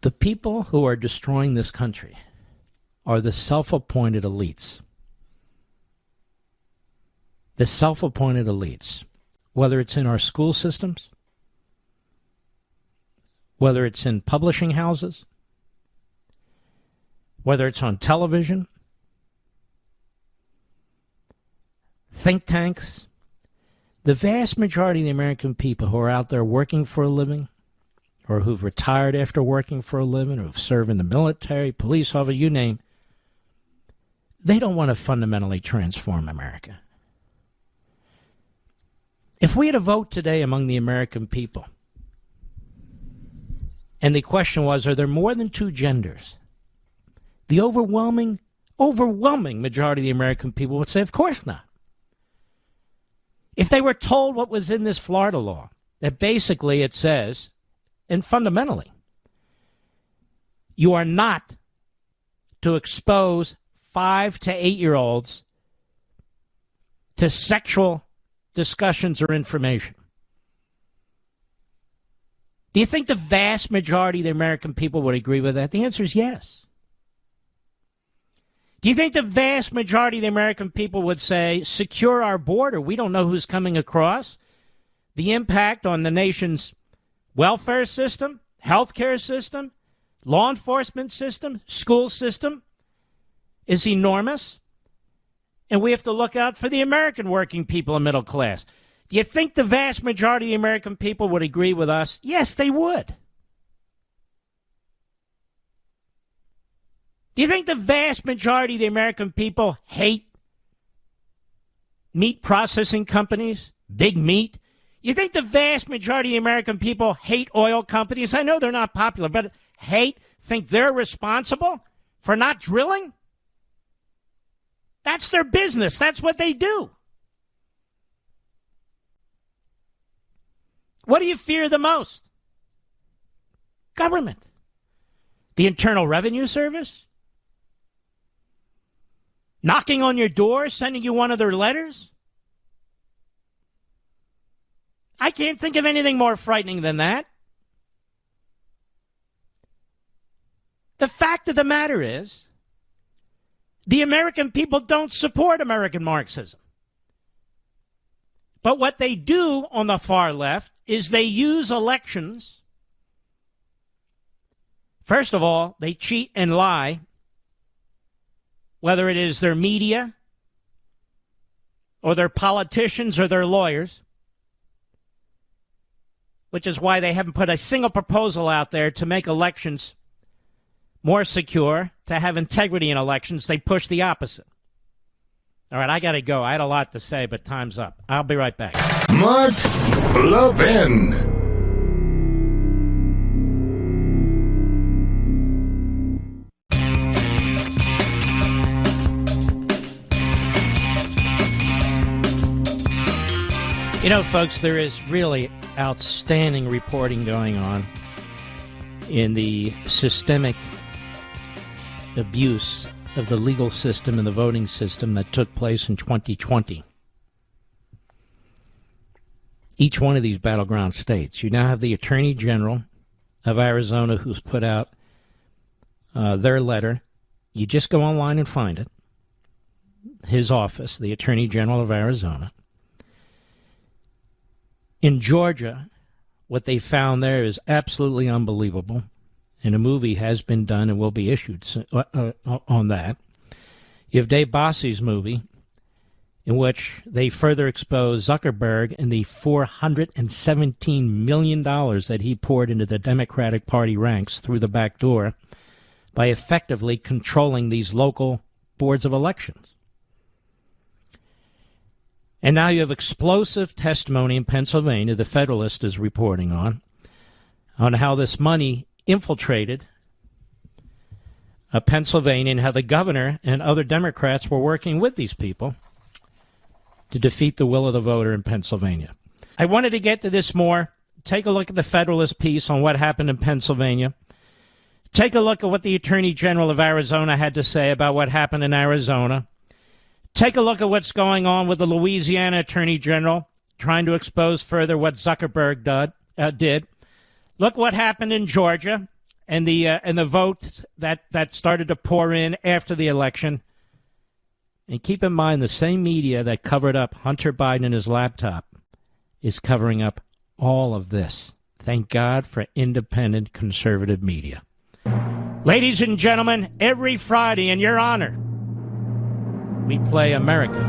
The people who are destroying this country are the self-appointed elites. The self-appointed elites, whether it's in our school systems, whether it's in publishing houses, whether it's on television, think tanks, the vast majority of the American people who are out there working for a living, or who've retired after working for a living, or who've served in the military, police officer, you name, they don't want to fundamentally transform America. If we had a vote today among the American people, and the question was, are there more than two genders? The overwhelming majority of the American people would say, of course not. If they were told what was in this Florida law, that basically it says, and fundamentally, you are not to expose 5 to 8-year-olds to sexual discussions or information. Do you think the vast majority of the American people would agree with that? The answer is yes. Do you think the vast majority of the American people would say, secure our border, we don't know who's coming across? The impact on the nation's welfare system, healthcare system, law enforcement system, school system is enormous. And we have to look out for the American working people and middle class. Do you think the vast majority of the American people would agree with us? Yes, they would. Do you think the vast majority of the American people hate meat processing companies, big meat? You think the vast majority of the American people hate oil companies? I know they're not popular, but think they're responsible for not drilling? That's their business. That's what they do. What do you fear the most? Government. The Internal Revenue Service? Knocking on your door, sending you one of their letters? I can't think of anything more frightening than that. The fact of the matter is, the American people don't support American Marxism. But what they do on the far left is they use elections. First of all, they cheat and lie, whether it is their media or their politicians or their lawyers, which is why they haven't put a single proposal out there to make elections more secure, to have integrity in elections. They push the opposite. All right, I got to go. I had a lot to say, but time's up. I'll be right back. Mark Levin. You know, folks, there is really outstanding reporting going on in the systemic abuse of the legal system and the voting system that took place in 2020. Each one of these battleground states. You now have the Attorney General of Arizona who's put out their letter. You just go online and find it. His office, the Attorney General of Arizona. In Georgia, what they found there is absolutely unbelievable, and a movie has been done and will be issued on that. You have Dave Bossi's movie, in which they further expose Zuckerberg and the $417 million that he poured into the Democratic Party ranks through the back door by effectively controlling these local boards of elections. And now you have explosive testimony in Pennsylvania, the Federalist is reporting on how this money infiltrated Pennsylvania and how the governor and other Democrats were working with these people to defeat the will of the voter in Pennsylvania. I wanted to get to this more. Take a look at the Federalist piece on what happened in Pennsylvania. Take a look at what the Attorney General of Arizona had to say about what happened in Arizona. Take a look at what's going on with the Louisiana Attorney General, trying to expose further what Zuckerberg did. Look what happened in Georgia and the vote that started to pour in after the election. And keep in mind, the same media that covered up Hunter Biden and his laptop is covering up all of this. Thank God for independent conservative media. Ladies and gentlemen, every Friday, in your honor, we play America.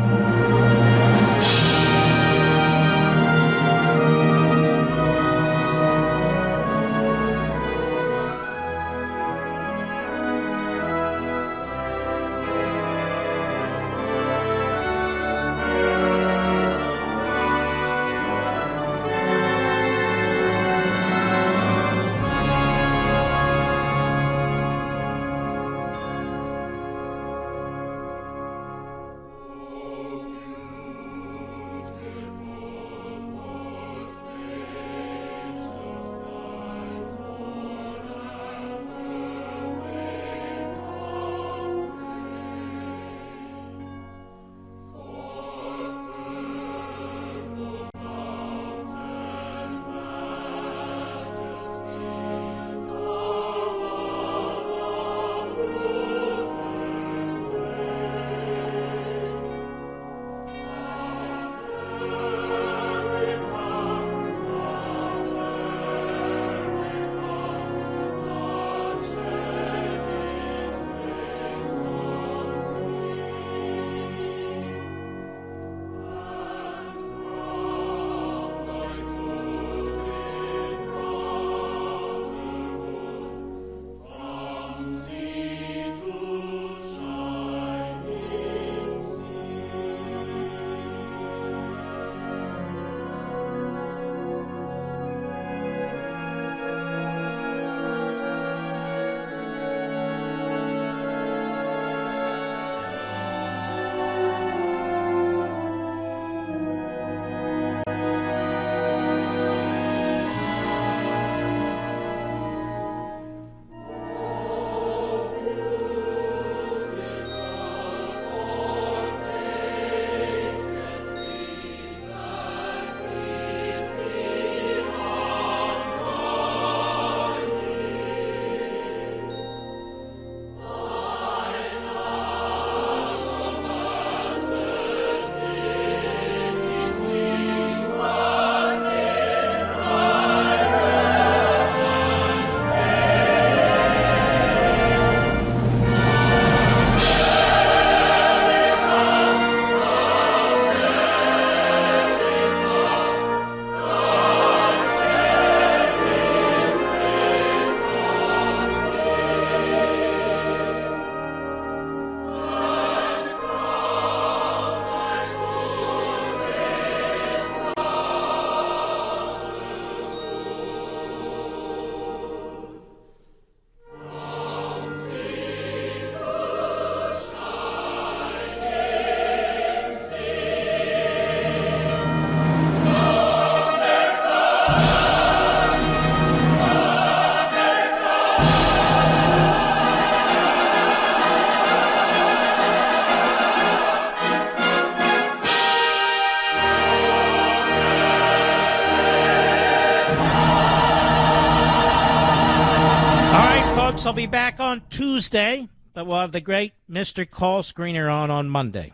Geopolitics will be back on Tuesday, but we'll have the great Mr. Call Screener on Monday.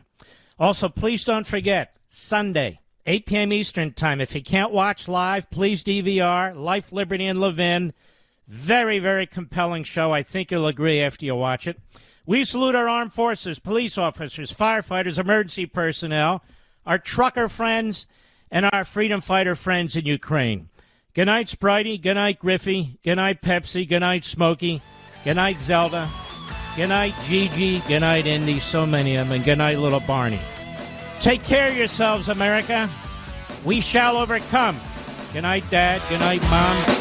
Also, please don't forget, Sunday, 8 p.m. Eastern Time. If you can't watch live, please DVR, Life, Liberty, and Levin. Very, very compelling show. I think you'll agree after you watch it. We salute our armed forces, police officers, firefighters, emergency personnel, our trucker friends, and our freedom fighter friends in Ukraine. Good night, Spritey. Good night, Griffey. Good night, Pepsi. Good night, Smokey. Good night, Zelda. Good night, Gigi. Good night, Indy. So many of them. And good night, little Barney. Take care of yourselves, America. We shall overcome. Good night, Dad. Good night, Mom.